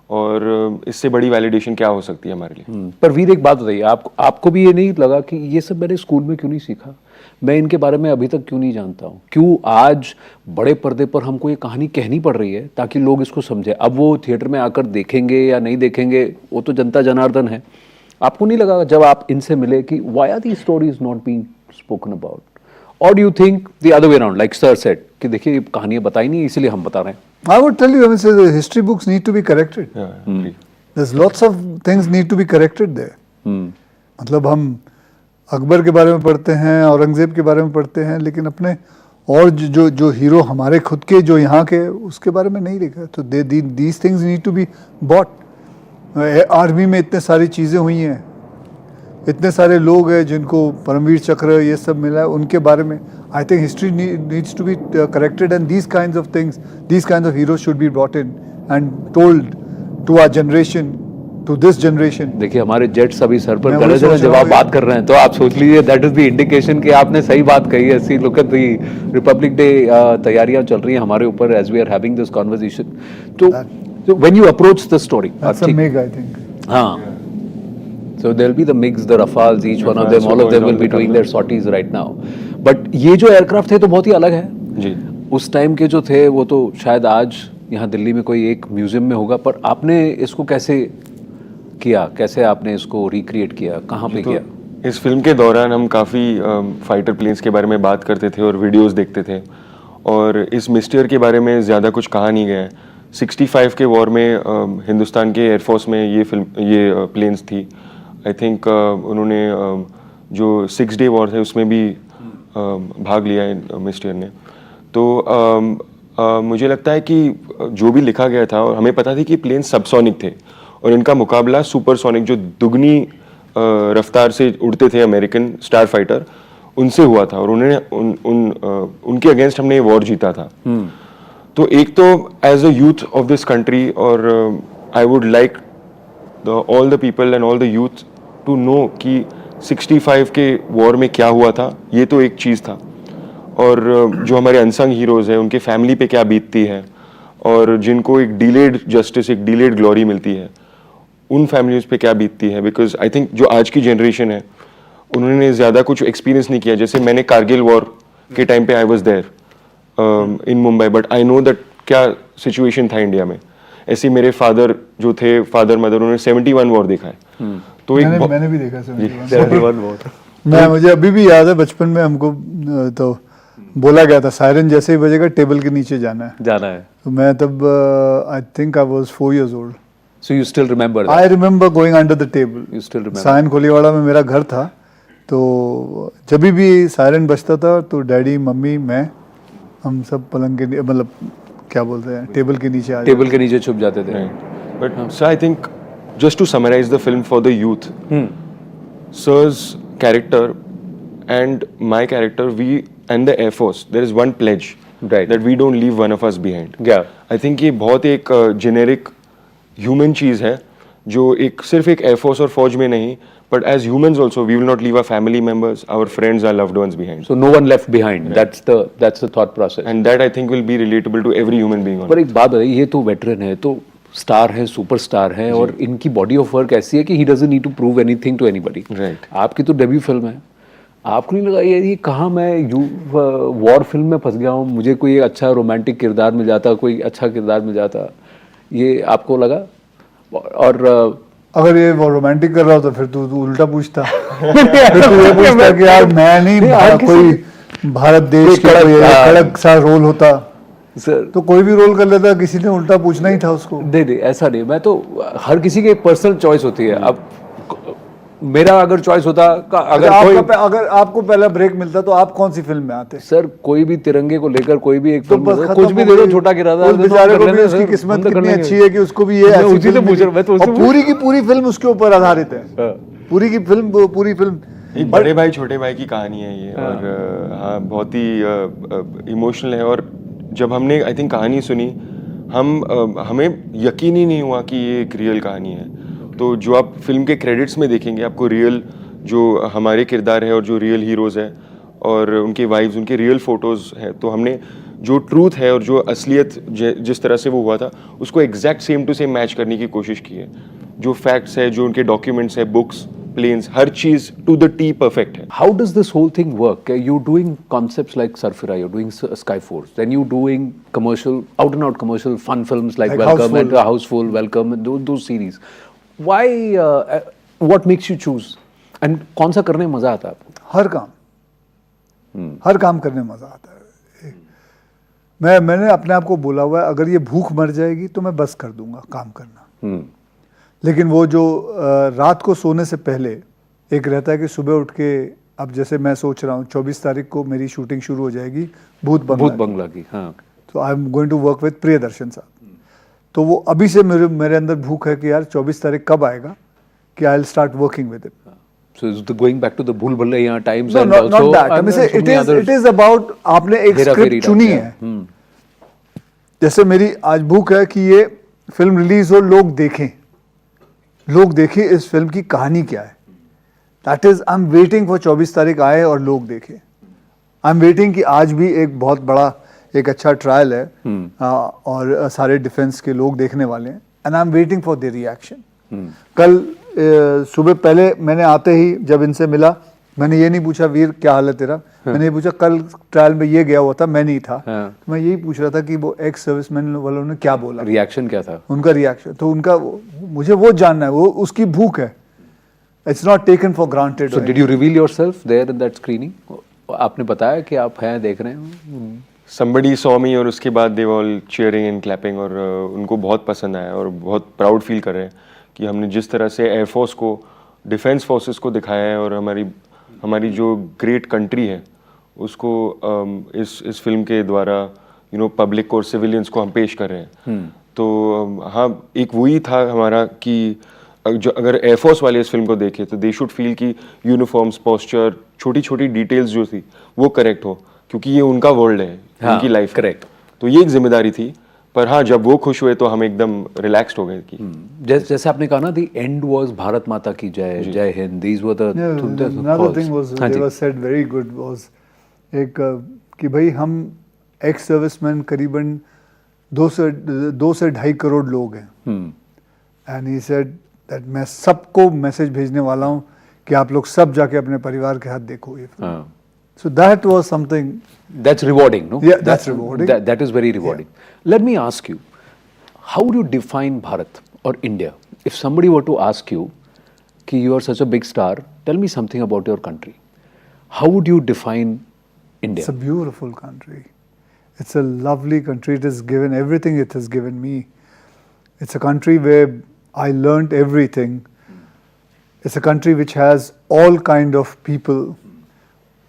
और इससे बड़ी वैलिडेशन क्या हो सकती है हमारे लिए. पर वीर, एक बात बताइए, आपको भी ये नहीं लगा कि ये सब मैंने स्कूल में क्यों नहीं सीखा, मैं इनके बारे में अभी तक क्यों नहीं जानता हूँ, क्यों आज बड़े पर्दे पर हमको ये कहानी कहनी पड़ रही है ताकि लोग इसको समझे. अब वो थिएटर में आकर देखेंगे या नहीं देखेंगे वो तो जनता जनार्दन है. आपको नहीं लगा जब आप इनसे मिले कि why are the stories not being spoken about, और do you think the other way around, like sir said कि देखिए ये कहानियां बताई नहीं इसलिए हम बता रहे हैं. I would tell you, I mean, so the history books need to be corrected. There's lots of things need to be corrected there. मतलब हम अकबर के बारे में पढ़ते हैं, औरंगजेब के बारे में पढ़ते हैं, लेकिन अपने और जो हीरो हमारे खुद के जो यहाँ के उसके बारे में नहीं लिखा. तो these things need to be bought. Army में इतने सारी चीज़ें हुई हैं, इतने सारे लोग हैं जिनको परमवीर चक्र ये सब मिला है, उनके बारे में I think history needs to be corrected, and these kinds of things, these kinds of heroes should be brought in and told to our generation, to this generation. देखिए हमारे जेट्स अभी सर पर गरज रहे हैं जब आप बात कर रहे हैं, तो आप सोच लीजिए दैट इज द इंडिकेशन कि आपने सही बात कही है. See look at the Republic Day तैयारियां चल रही हैं हमारे ऊपर as we are having this conversation. तो when you approach the story, that's a MiG, I think. हाँ, so there'll be the MiGs, the Rafales, each one of them, all of them will be doing their sorties right now. But ये जो aircraft थे तो बहुत ही अलग है जी. उस time के जो थे वो तो शायद आज यहाँ दिल्ली में कोई एक म्यूजियम में होगा, पर आपने इसको कैसे किया, कैसे आपने इसको रिक्रिएट किया, कहाँ पे किया? इस फिल्म के दौरान हम काफ़ी फाइटर प्लेन्स के बारे में बात करते थे और वीडियोस देखते थे, और इस मिस्टर के बारे में ज़्यादा कुछ कहा नहीं गया है. 65 के वॉर में हिंदुस्तान के एयरफोर्स में ये प्लेन्स थी. आई थिंक उन्होंने जो 6 डे वॉर थे उसमें भी भाग लिया है मिस्टर ने. तो मुझे लगता है कि जो भी लिखा गया था, और हमें पता थी कि प्लेन सबसोनिक थे और इनका मुकाबला सुपरसोनिक जो दुगनी रफ्तार से उड़ते थे अमेरिकन स्टार फाइटर, उनसे हुआ था, और उन्होंने उनके अगेंस्ट हमने ये वॉर जीता था. तो एक तो as a youth of this country, और I would like all the people and all the youth to know कि 65 के वॉर में क्या हुआ था. ये तो एक चीज़ था, और जो हमारे अनसंग हीरोज़ हैं उनके फैमिली पे क्या बीतती है, और जिनको एक डिलेड जस्टिस, एक डिलेड ग्लोरी मिलती है, उन फैमिलीज़ पे क्या बीतती है. बिकॉज आई थिंक जो आज की जनरेशन है उन्होंने ज़्यादा कुछ एक्सपीरियंस नहीं किया. जैसे मैंने कारगिल वॉर के टाइम पे I was there in Mumbai, but I know that क्या सिचुएशन था इंडिया में. ऐसे मेरे फादर जो थे, फादर मदर, उन्होंने 71 वॉर देखा है. तो मैंने भी देखा 71 वॉर. मुझे अभी भी याद है, बचपन में हमको तो बोला गया था सायरन जैसे ही बजेगा टेबल के नीचे जाना है. तो मैं तब I think I was 4 years old. So you still remember that? I remember going under the table. You still remember? Sion Koliwada में मेरा घर था, तो जब भी सायरन बजता था तो डैडी, मम्मी, मैं, हम सब पलंग के, मतलब क्या बोलते हैं, टेबल के नीचे टेबल के नीचे छुप जाते थे. But so I think just to summarize the film for the youth, Sir's character and my character, we and the Air Force, there is one pledge that we don't leave one of us behind. Yeah. I think ये बहुत एक generic human चीज़ है जो एक सिर्फ एक air force और फौज में नहीं, but as humans also we will not leave our family members, our friends, our loved ones behind. So no one left behind. Yeah. That's the thought process. And that I think will be relatable to every human being. पर एक बात बताइए, ये तो veteran है, तो star है, superstar है, और इनकी बॉडी ऑफ वर्क ऐसी है कि he doesn't need to prove anything to anybody. Right. आपकी तो डेब्यू फिल्म है, आपको नहीं लगा ये कहाँ मैं वॉर फिल्म में फंस गया हूँ, मुझे कोई अच्छा रोमांटिक किरदार मिल जाता, कोई अच्छा किरदार मिल जाता, ये आपको लगा? और अगर ये वो रोमांटिक कर रहा हो तो फिर तू उल्टा पूछता फिर तू ये पूछता कि यार मैं नहीं कोई भारत देश का कड़क सा रोल होता सर तो कोई भी रोल कर लेता, किसी ने उल्टा पूछना ही था उसको। नहीं ऐसा नहीं, मैं तो हर किसी की एक पर्सनल चॉइस होती है। अब मेरा अगर चॉइस होता अगर आपको पहला ब्रेक मिलता तो आप कौन सी फिल्म में आते? सर कोई भी तिरंगे को लेकर कोई भी एक फिल्म तो कुछ भी दे दो, छोटा किरादा उस बेचारे को भी उसकी किस्मत कितनी अच्छी है कि उसको भी ये उसी से पूछ रहा हूं, और पूरी की पूरी फिल्म उसके ऊपर आधारित है। पूरी फिल्म एक बड़े भाई छोटे भाई की कहानी है ये। और हाँ बहुत ही इमोशनल है। और जब हमने आई थिंक कहानी सुनी हमें यकीन ही नहीं हुआ कि ये एक रियल कहानी है। तो जो आप फिल्म के क्रेडिट्स में देखेंगे आपको रियल जो हमारे किरदार है और जो रियल हीरोज़ हैं और उनके वाइफ्स उनके रियल फ़ोटोज़ हैं। तो हमने जो ट्रूथ है और जो असलियत जिस तरह से वो हुआ था उसको exact same to same match करने की कोशिश की है। जो फैक्ट्स है, जो उनके डॉक्यूमेंट्स है, बुक्स, प्लेन्स, हर चीज़ टू द टी परफेक्ट है। How does this whole thing work? You're doing concepts like Surfira, you're doing Skyforce, then you're doing commercial, out and out commercial fun films like Welcome and Houseful, Welcome and those series. Why? What makes you choose? And कौन सा करने में मजा आता है आपको? हर काम करने में मजा आता है। मैंने अपने आप को बोला हुआ है अगर ये भूख मर जाएगी तो मैं बस कर दूंगा काम करना। लेकिन वो जो रात को सोने से पहले एक रहता है कि सुबह उठ के, अब जैसे मैं सोच रहा हूँ 24 तारीख को मेरी शूटिंग शुरू हो जाएगी भूत बंगला की। हाँ, तो I am going to work with Priyadarshan साहब। तो वो अभी से मेरे अंदर भूख है कि यार 24 तारीख कब आएगा कि I will start working with it. So is the going back to the भूल Bhulaiyaa times? No, not that. I mean, it is about आपने एक स्क्रिप्ट चुनी है। जैसे मेरी आज भूख है कि ये फिल्म रिलीज हो, लोग देखें इस फिल्म की कहानी क्या है। That is I am waiting for 24 तारीख आए और लोग देखें। आई एम वेटिंग कि आज भी एक बहुत बड़ा एक अच्छा ट्रायल है और सारे डिफेंस के लोग देखने वाले हैं and I am waiting for their reaction. कल सुबह पहले मैंने आते ही जब इनसे मिला मैंने ये नहीं पूछा वीर क्या हाल है तेरा, मैंने ये पूछा कल ट्रायल में ये गया हुआ था मैं नहीं था। तो मैं यही पूछ रहा था कि वो एक्स सर्विसमैन वालों ने क्या बोला, रिएक्शन क्या था उनका रिएक्शन। तो उनका मुझे वो जानना है, वो उसकी भूख है। It's not taken for granted. So did you reveal yourself there in that screening? आपने बताया कि आप हैं देख रहे हैं? Somebody saw me और उसके बाद they were all cheering and clapping और उनको बहुत पसंद आया और बहुत प्राउड फील कर रहे हैं कि हमने जिस तरह से एयरफोर्स को, डिफेंस फोर्सेस को दिखाया है और हमारी जो ग्रेट कंट्री है उसको इस फिल्म के द्वारा पब्लिक को और सिविलियंस को हम पेश कर रहे हैं। तो हाँ, एक वही था हमारा कि जो अगर एयरफोर्स वाले इस फिल्म को देखें तो दे शुड फील कि यूनिफॉर्म्स, पोस्चर, छोटी छोटी डिटेल्स जो थी वो करेक्ट हो क्योंकि ये उनका वर्ल्ड है, उनकी लाइफ। करेक्ट। तो ये एक जिम्मेदारी थी। पर हाँ, जब वो खुश हुए तो हम एकदम रिलैक्स्ड हो गए कि जैसे आपने कहा ना, द एंड वाज भारत माता की जय, जय Hind, these were the another thing was they were said very good was एक कि भाई हम एक्स सर्विसमैन करीबन 2 से 2.5 करोड़ लोग हैं एंड ही सेड दैट मैं सबको मैसेज भेजने वाला हूँ कि आप लोग सब जाके अपने परिवार के हाथ देखो ये। So that was something that's rewarding, no? Yeah, that's rewarding. That is very rewarding. Yeah. Let me ask you, how do you define Bharat or India? If somebody were to ask you, कि you are such a big star, tell me something about your country. How would you define India? It's a beautiful country. It's a lovely country. It has given everything it has given me. It's a country where I learnt everything. It's a country which has all kind of people,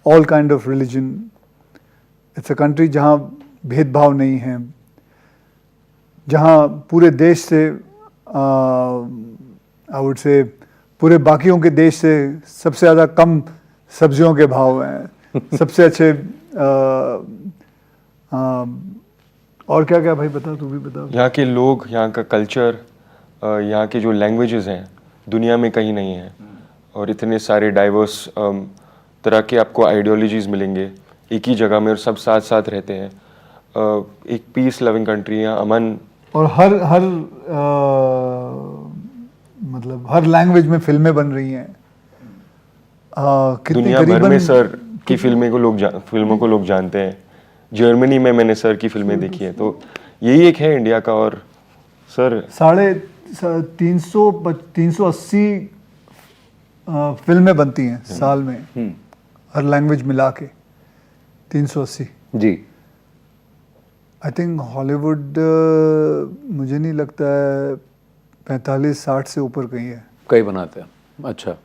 all kind of religion. It's a country जहाँ भेदभाव नहीं है, जहाँ पूरे देश से I would say पूरे बाकियों के देश से सबसे ज़्यादा कम सब्जियों के भाव हैं, सबसे अच्छे और क्या क्या भाई बता, तू भी बता। यहाँ के लोग, यहाँ का कल्चर, यहाँ के जो लैंग्वेजेस हैं दुनिया में कहीं नहीं है और इतने सारे डाइवर्स तरह के आपको आइडियोलॉजीज मिलेंगे एक ही जगह में और सब साथ साथ रहते हैं। एक पीस लविंग कंट्री है, अमन। और हर मतलब हर लैंग्वेज में फिल्में बन रही हैं। दुनिया भर में सर की फिल्मों को लोग जानते हैं। जर्मनी में मैंने सर की फिल्में देखी हैं। तो यही एक है इंडिया का। और सर 380 फिल्में बनती हैं साल में, हर लैंग्वेज मिला के 380 जी। आई थिंक हॉलीवुड मुझे नहीं लगता है 45-60 से ऊपर कहीं है, कई बनाते हैं। अच्छा,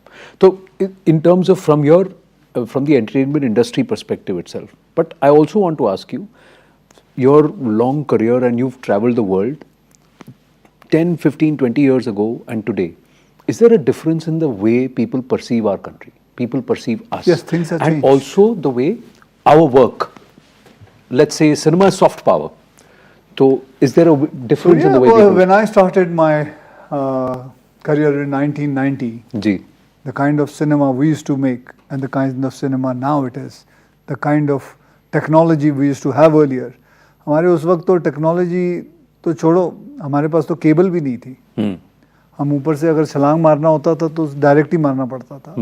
तो in terms of from the entertainment industry perspective itself, but I also want to ask you, your long career and you've traveled the world 10, 15, 20 years ago and today, is there a difference in the way people perceive our country, people perceive us? Yes, things have and changed. Also the way our work, let's say cinema is soft power, so is there a difference in the way people... When I started my career in 1990, जी, the kind of cinema we used to make and the kind of cinema now it is, the kind of technology we used to have earlier, हमारे उस वक्त तो technology तो छोड़ो, हमारे पास तो cable भी नहीं थी। हम ऊपर से अगर छलांग मारना होता था तो डायरेक्ट ही मारना पड़ता था।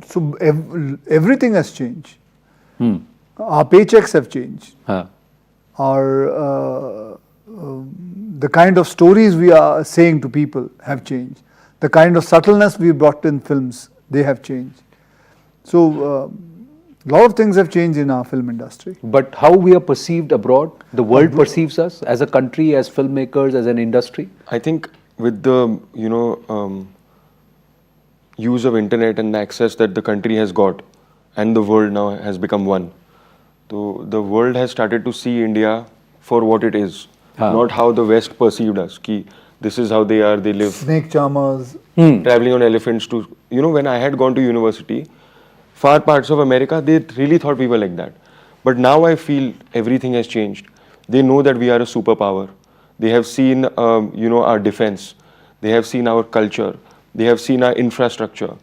So everything has changed, our paychecks have changed, और the kind of stories we are saying to people have changed, the kind of subtleness we brought in films, they have changed. So a lot of things have changed in our film industry. But how we are perceived abroad, the world perceives us as a country, as filmmakers, as an industry? I think with the use of internet and the access that the country has got, and the world now has become one. So the world has started to see India for what it is, not how the West perceived us. Ki this is how they are, they live. Snake charmers. Traveling on elephants to, when I had gone to university, far parts of America, they really thought we were like that. But now I feel everything has changed. They know that we are a superpower. They have seen, our defense. They have seen our culture. They have seen our infrastructure.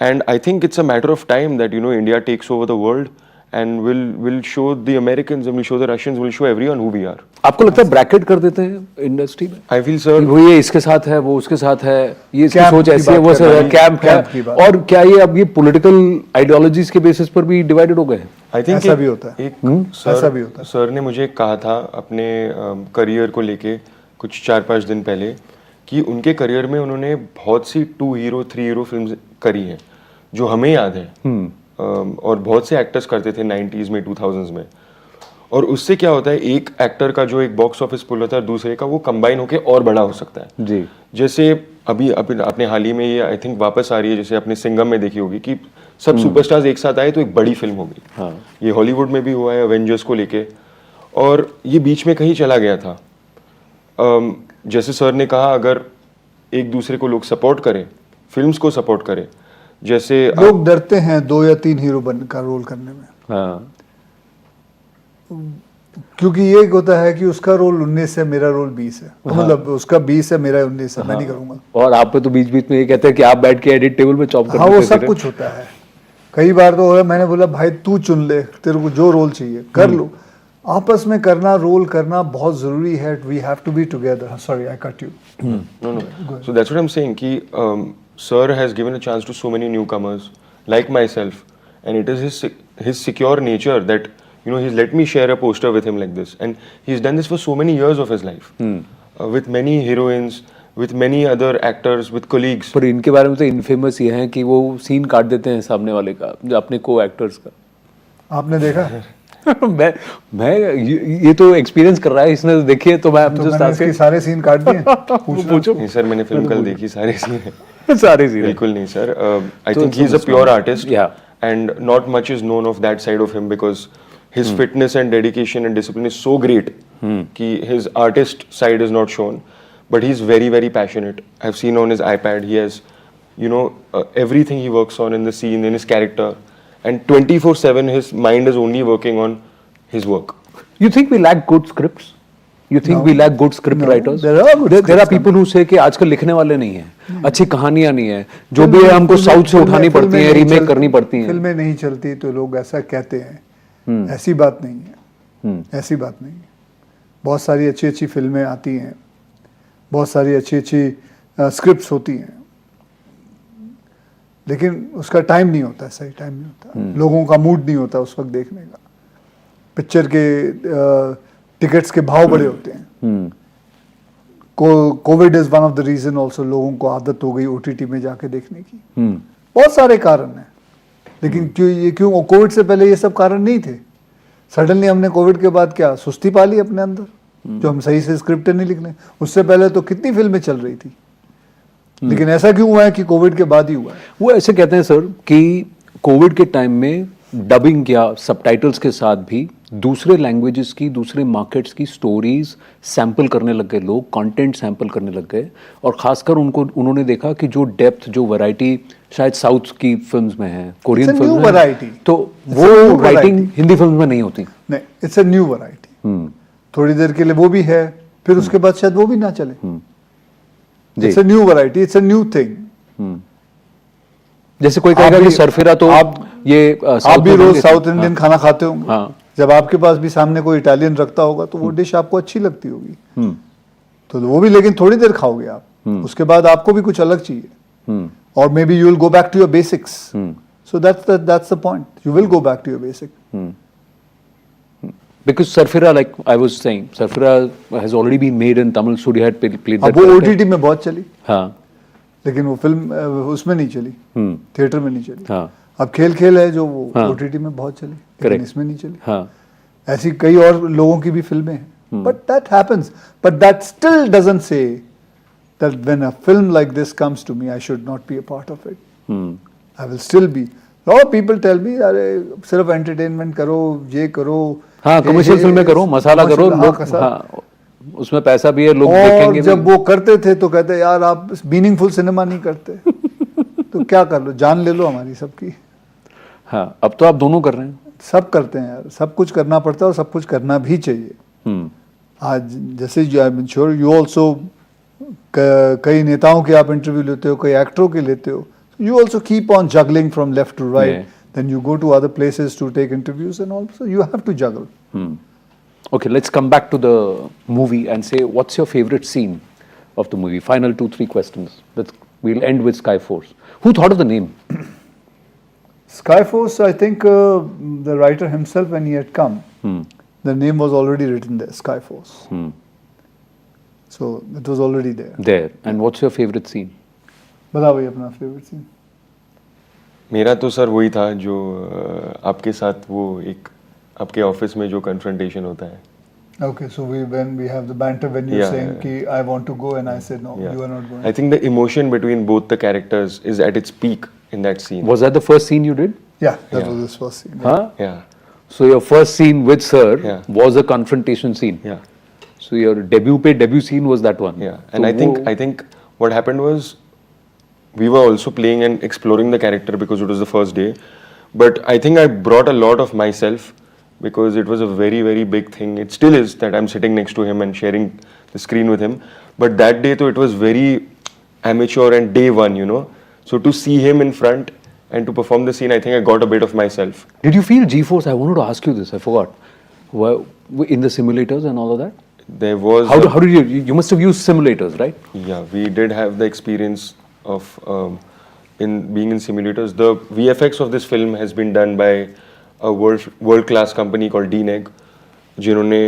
And I think it's a matter of time that, India takes over the world and will show the Americans and will show the Russians, will show everyone who we are. आपको लगता है bracket कर देते हैं industry में? I feel sir, वो ये इसके साथ है, वो उसके साथ है, ये इसकी सोच ऐसी है, वो कैंप है, और क्या ये अब ये पॉलिटिकल आइडियोलॉजीज के बेसिस पर भी डिवाइडेड हो गए हैं? I think ऐसा भी होता है। ऐसा भी होता है। सर ने मुझे कहा था अपने करियर को लेके कुछ 4-5 दिन पहले कि उनके करियर में उन्होंने बहुत सी 2 हीरो 3 हीरो फिल्म करी हैं जो हमें याद है, और बहुत से एक्टर्स करते थे 90s में, 2000s में। और उससे क्या होता है, एक एक्टर का जो एक बॉक्स ऑफिस पुल होता है दूसरे का, वो कंबाइन होके और बड़ा हो सकता है जी। जैसे अभी अपने हाल ही में ये आई थिंक वापस आ रही है, जैसे अपने सिंघम में देखी होगी कि सब सुपरस्टार्स एक साथ आए तो एक बड़ी फिल्म हो गई। ये हॉलीवुड में भी हुआ है अवेंजर्स को लेके, और ये बीच में कहीं चला गया था। जैसे सर ने कहा, अगर एक दूसरे को लोग सपोर्ट करें, फिल्म्स को सपोर्ट करें, जैसे लोग डरते हैं 2 या 3 हीरो का रोल करने में, क्योंकि ये होता है कि उसका रोल 19 है, मेरा रोल 20 है, मतलब उसका 20 है, मेरा 19 है, मैं नहीं करूंगा। और आप पे तो बीच बीच में ये कहते हैं कि आप बैठ के एडिट टेबल में चॉप करते हैं। हाँ, वो सब कुछ होता है। कई बार तो मैंने बोला भाई तू चुन ले, तेरे को जो रोल चाहिए कर लो। आपस में करना, रोल करना बहुत जरूरी है। We have to be together. Sorry I cut you. No. So that's what I'm saying कि sir has given a chance to so many newcomers like myself, and it is his secure nature that he's let me share a poster with him like this, and he's done this for so many years of his life, with many heroines, with many other actors, with colleagues. पर इनके बारे में तो infamous ये है कि वो scene काट देते हैं सामने वाले का, अपने को एक्टर्स का। आपने देखा? मैं ये तो एक्सपीरियंस कर रहा है इसने, देखिए तो मैं इसके सारे सीन काट दिए। पूछो। नहीं सर, मैंने फिल्म कल देखी, सारे सीन सारे सीन बिल्कुल नहीं sir. I think he's a pure artist, and not much is known of that side of him because his fitness and dedication and discipline is so great कि his artist side is not shown, but he's very very passionate. I've seen on his iPad he has everything he works on in the scene, in his character, and 24/7 his mind is only working on his work. You think we lack good scripts? You think we lack good script writers? There are people who say कि आजकल लिखने वाले नहीं हैं, अच्छी कहानियां नहीं है, जो भी है हमको साउथ से उठानी पड़ती है, रीमेक करनी पड़ती है। फिल्में नहीं चलती तो लोग ऐसा कहते हैं, ऐसी बात नहीं है, ऐसी बात नहीं है। बहुत सारी अच्छी अच्छी फिल्में आती हैं, बहुत सारी अच्छी अच्छी स्क्रिप्ट्स होती हैं, लेकिन उसका टाइम नहीं होता, सही टाइम नहीं होता, लोगों का मूड नहीं होता उस वक्त देखने का। पिक्चर के टिकट्स के भाव बड़े होते हैं, covid is one of the reason also, लोगों को आदत हो गई OTT में जाके देखने की। बहुत सारे कारण हैं, लेकिन क्यों कोविड से पहले ये सब कारण नहीं थे? सडनली हमने कोविड के बाद क्या सुस्ती पा ली अपने अंदर, जो हम सही से स्क्रिप्ट नहीं लिख लें। उससे पहले तो कितनी फिल्में चल रही थी, लेकिन ऐसा क्यों हुआ है कि कोविड के बाद ही हुआ है? वो ऐसे कहते हैं सर कि कोविड के टाइम में डबिंग या सबटाइटल्स के साथ भी दूसरे लैंग्वेजेस की, दूसरे मार्केट्स की स्टोरीज सैंपल करने लग गए लोग, कंटेंट सैंपल करने लग गए, और खासकर उन्होंने देखा कि जो डेप्थ, जो वैरायटी शायद साउथ की फिल्म्स में है, कोरियन फिल्म में वैरायटी, तो वो राइटिंग हिंदी फिल्म में नहीं होती। नहीं, इट्स अ न्यू वैरायटी। थोड़ी देर के लिए वो भी है, फिर उसके बाद शायद वो भी ना चले। It's a new variety, it's a new thing. जैसे कोई कहेगा कि सरफिरा तो आप भी रोज साउथ इंडियन खाना खाते होंगे। हाँ। जब आपके पास भी सामने कोई इटालियन रखता होगा तो वो डिश आपको अच्छी लगती होगी, तो वो भी, लेकिन थोड़ी देर खाओगे आप, उसके बाद आपको भी कुछ अलग चाहिए, और maybe you will go back to your basics. So that's the point, you will go back to your basic. Because Sarfira, like I was saying, Sarfira has already been made in Tamil. Surya had played that. अब वो OTT में बहुत चली, हाँ, लेकिन वो film उसमें नहीं चली, थिएटर में नहीं चली। हाँ, अब खेल है जो वो OTT में बहुत चली, लेकिन इसमें नहीं चली। हाँ, ऐसी कई और लोगों की भी फिल्में हैं, but that happens, but that still doesn't say that when a film like this comes to me I should not be a part of it. I will still be. Lot of people tell me, अरे सिर्फ entertainment करो, ये करो, हाँ, commercial फिल्में करो, मसाला करो, लोग, हाँ, उसमें पैसा भी है, लोग देखेंगे। जब वो करते थे तो कहते यार आप मीनिंगफुल सिनेमा नहीं करते। तो क्या कर लो, जान ले लो हमारी सबकी। हाँ, अब तो आप दोनों कर रहे हैं। सब करते हैं यार, सब कुछ करना पड़ता है और सब कुछ करना भी चाहिए। आज जैसे I am sure you also, कई नेताओं के आप इंटरव्यू लेते हो, कई एक्टरों के लेते हो, you also keep on juggling from left to right. Yeah. Then you go to other places to take interviews, and also you have to juggle. Okay, let's come back to the movie and say what's your favorite scene of the movie? Final 2-3 questions. We'll end with Skyforce. Who thought of the name? Skyforce, I think the writer himself, when he had come, the name was already written there, Skyforce. So it was already there. There. And what's your favorite scene? बताओ भाई अपना favourite scene. मेरा तो sir वही था जो आपके साथ वो एक आपके ऑफिस में जो कन्फ्रंटेशन होता है। Okay, so when we have the banter when you're saying कि I want to go and I said no, you are not going. I think the emotion between both the characters is at its peak in that scene. Was that the first scene you did? Yeah, that was his first scene. Huh? Yeah. So your first scene with sir was a confrontation scene. Yeah. So your debut scene was that one. Yeah, and so I think what happened was we were also playing and exploring the character because it was the first day. But I think I brought a lot of myself because it was a very, very big thing. It still is that I'm sitting next to him and sharing the screen with him. But that day, though, it was very amateur and day one, you know. So to see him in front and to perform the scene, I think I got a bit of myself. Did you feel G-Force? I wanted to ask you this. I forgot. In the simulators and all of that? There was... How did you must have used simulators, right? Yeah, we did have the experience of in being in simulators. The VFX of this film has been done by a world-class company called DNEG, जिन्होंने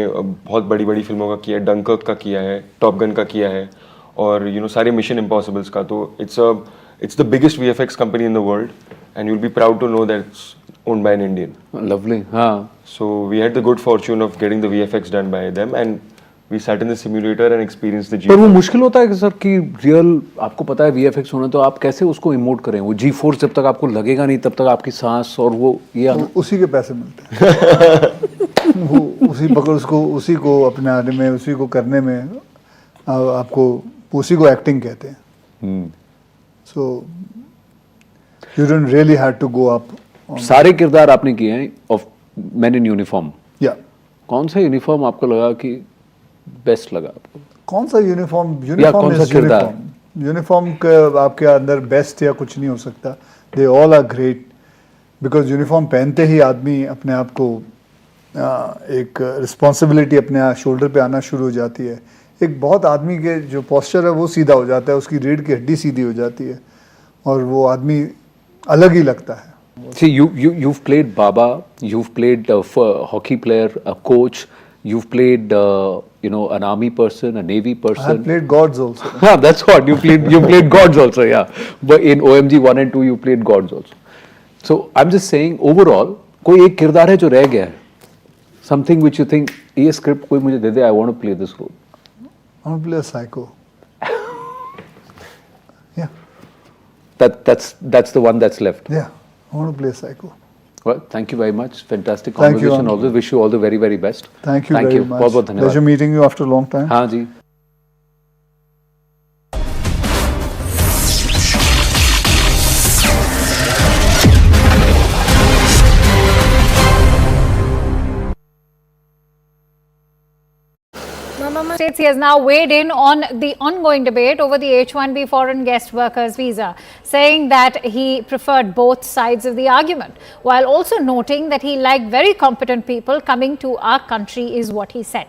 बहुत बड़ी फिल्मों का किया है, Dunkirk का किया है, टॉप गन का किया है, और सारे मिशन इम्पॉसिबल्स का. तो it's the biggest VFX company in the world, and you'll be proud to know that it's owned by an Indian. Lovely, हाँ. So we had the good fortune of getting the VFX done by them, and we sat in the simulator and experienced the G-Force. पर वो मुश्किल होता है कि sir कि real आपको पता है VFX होना, तो आप कैसे उसको इमोट करें? वो G-Force जब तक आपको लगेगा नहीं तब तक आपकी सांस और वो ये उसी के पैसे मिलते हैं। वो उसी को अपने आने में, उसी को करने में आपको उसी को एक्टिंग कहते हैं। So you don't really have to go up. सारे किरदार आपने किए हैं of men in uniform. Yeah. कौन सा यूनिफॉर्म आपको लगा कि बेस्ट लगा आपको? कौन सा यूनिफॉर्म का आपके अंदर बेस्ट या कुछ नहीं हो सकता. They all are great because uniform पहनते ही आदमी अपने आप को एक रिस्पॉन्सिबिलिटी अपने शोल्डर पे आना शुरू हो जाती है. एक बहुत आदमी के जो पोस्चर है वो सीधा हो जाता है, उसकी रीढ़ की हड्डी सीधी हो जाती है और वो आदमी अलग ही लगता है. See, you've played Baba, you've played a hockey player, a coach. You've played, an army person, a navy person. I have played gods also. That's what you played gods also, yeah. But in OMG 1 and 2, you played gods also. So I'm just saying, overall, कोई एक किरदार है जो रह गया है. Something which you think, ये script कोई मुझे दे दे, I want to play this role. I want to play a psycho. Yeah. That's the one that's left. Yeah, I want to play a psycho. Well, thank you very much. Fantastic Thank you, conversation. Anand. Also, wish you all the very, very best. Thank you very much. बहुत-बहुत धन्यवाद. Pleasure meeting you after a long time. हाँ जी. States, he has now weighed in on the ongoing debate over the H-1B foreign guest workers visa, saying that he preferred both sides of the argument, while also noting that he liked very competent people coming to our country, is what he said.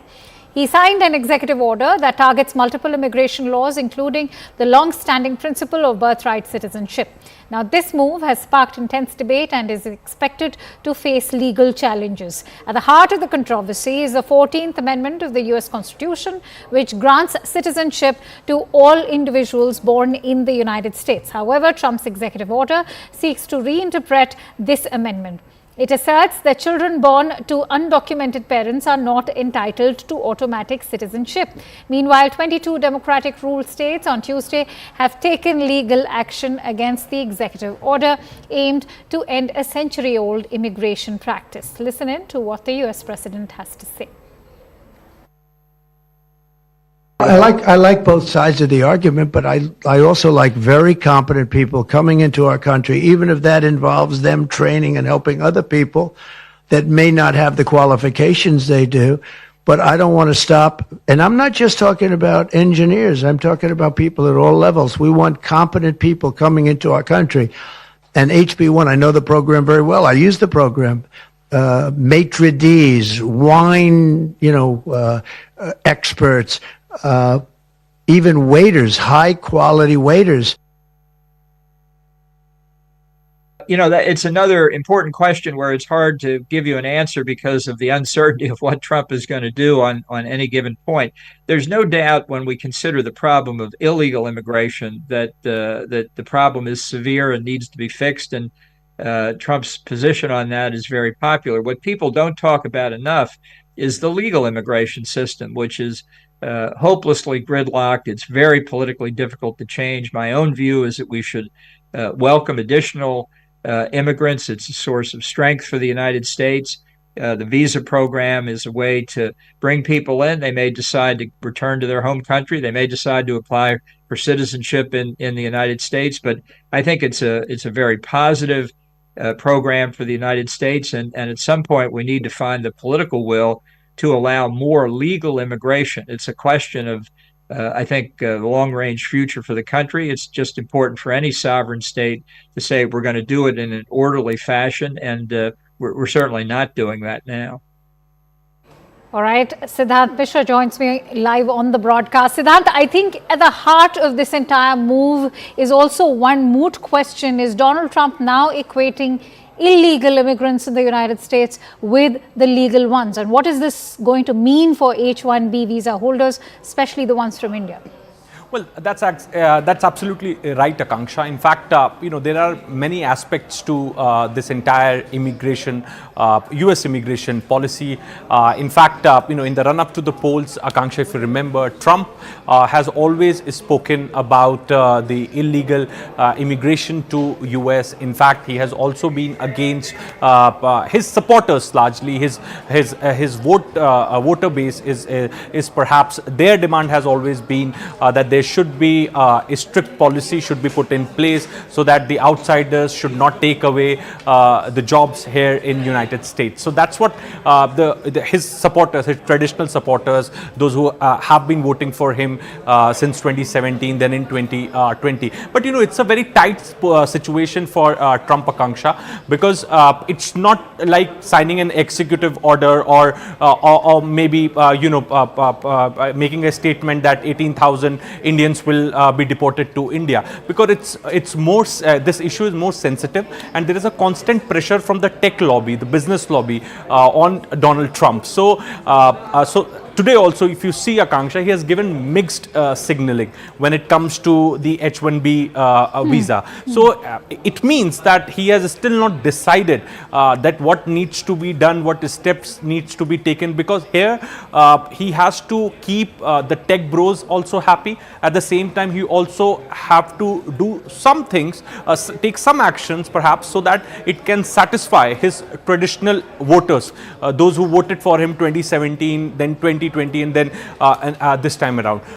He signed an executive order that targets multiple immigration laws, including the long-standing principle of birthright citizenship. Now, this move has sparked intense debate and is expected to face legal challenges. At the heart of the controversy is the 14th Amendment of the US Constitution, which grants citizenship to all individuals born in the United States. However, Trump's executive order seeks to reinterpret this amendment. It asserts that children born to undocumented parents are not entitled to automatic citizenship. Meanwhile, 22 Democratic ruled states on Tuesday have taken legal action against the executive order aimed to end a century-old immigration practice. Listen in to what the US president has to say. I like both sides of the argument, but I also like very competent people coming into our country, even if that involves them training and helping other people that may not have the qualifications they do. But I don't want to stop. And I'm not just talking about engineers. I'm talking about people at all levels. We want competent people coming into our country. And HB1, I know the program very well. I use the program. Maitre d's, wine, experts, even waiters, high quality waiters. It's another important question where it's hard to give you an answer because of the uncertainty of what Trump is going to do on any given point. There's no doubt when we consider the problem of illegal immigration that the problem is severe and needs to be fixed, and Trump's position on that is very popular. What people don't talk about enough is the legal immigration system, which is hopelessly gridlocked. It's very politically difficult to change. My own view is that we should welcome additional immigrants. It's a source of strength for the United States. The visa program is a way to bring people in. They may decide to return to their home country. They may decide to apply for citizenship in the United States. But I think it's a very positive program for the United States. And at some point, we need to find the political will to allow more legal immigration. It's a question of, I think, the long-range future for the country. It's just important for any sovereign state to say we're going to do it in an orderly fashion, and we're certainly not doing that now. All right, Siddharth Mishra joins me live on the broadcast. Siddharth, I think at the heart of this entire move is also one moot question. Is Donald Trump now equating illegal immigrants in the United States with the legal ones? And what is this going to mean for H-1B visa holders, especially the ones from India? Well, that's absolutely right, Akanksha. In fact, there are many aspects to this entire immigration, U.S. immigration policy. In fact, in the run-up to the polls, Akanksha, if you remember, Trump has always spoken about the illegal immigration to U.S. In fact, he has also been against his supporters largely. His voter base is perhaps their demand has always been that there should be a strict policy should be put in place so that the outsiders should not take away the jobs here in United States. So that's what his supporters, his traditional supporters, those who have been voting for him since 2017, then in 2020. But it's a very tight situation for Trump, Akanksha, because it's not like signing an executive order or maybe making a statement that 18,000 Indians will be deported to India, because it's more this issue is more sensitive, and there is a constant pressure from the tech lobby, the business lobby on Donald Trump. So today also, if you see Akanksha, he has given mixed signaling when it comes to the H-1B visa. So it means that he has still not decided that what needs to be done, what steps needs to be taken, because here he has to keep the tech bros also happy. At the same time, he also have to do some things, take some actions perhaps, so that it can satisfy his traditional voters, those who voted for him 2017, then 2020, and then this time around.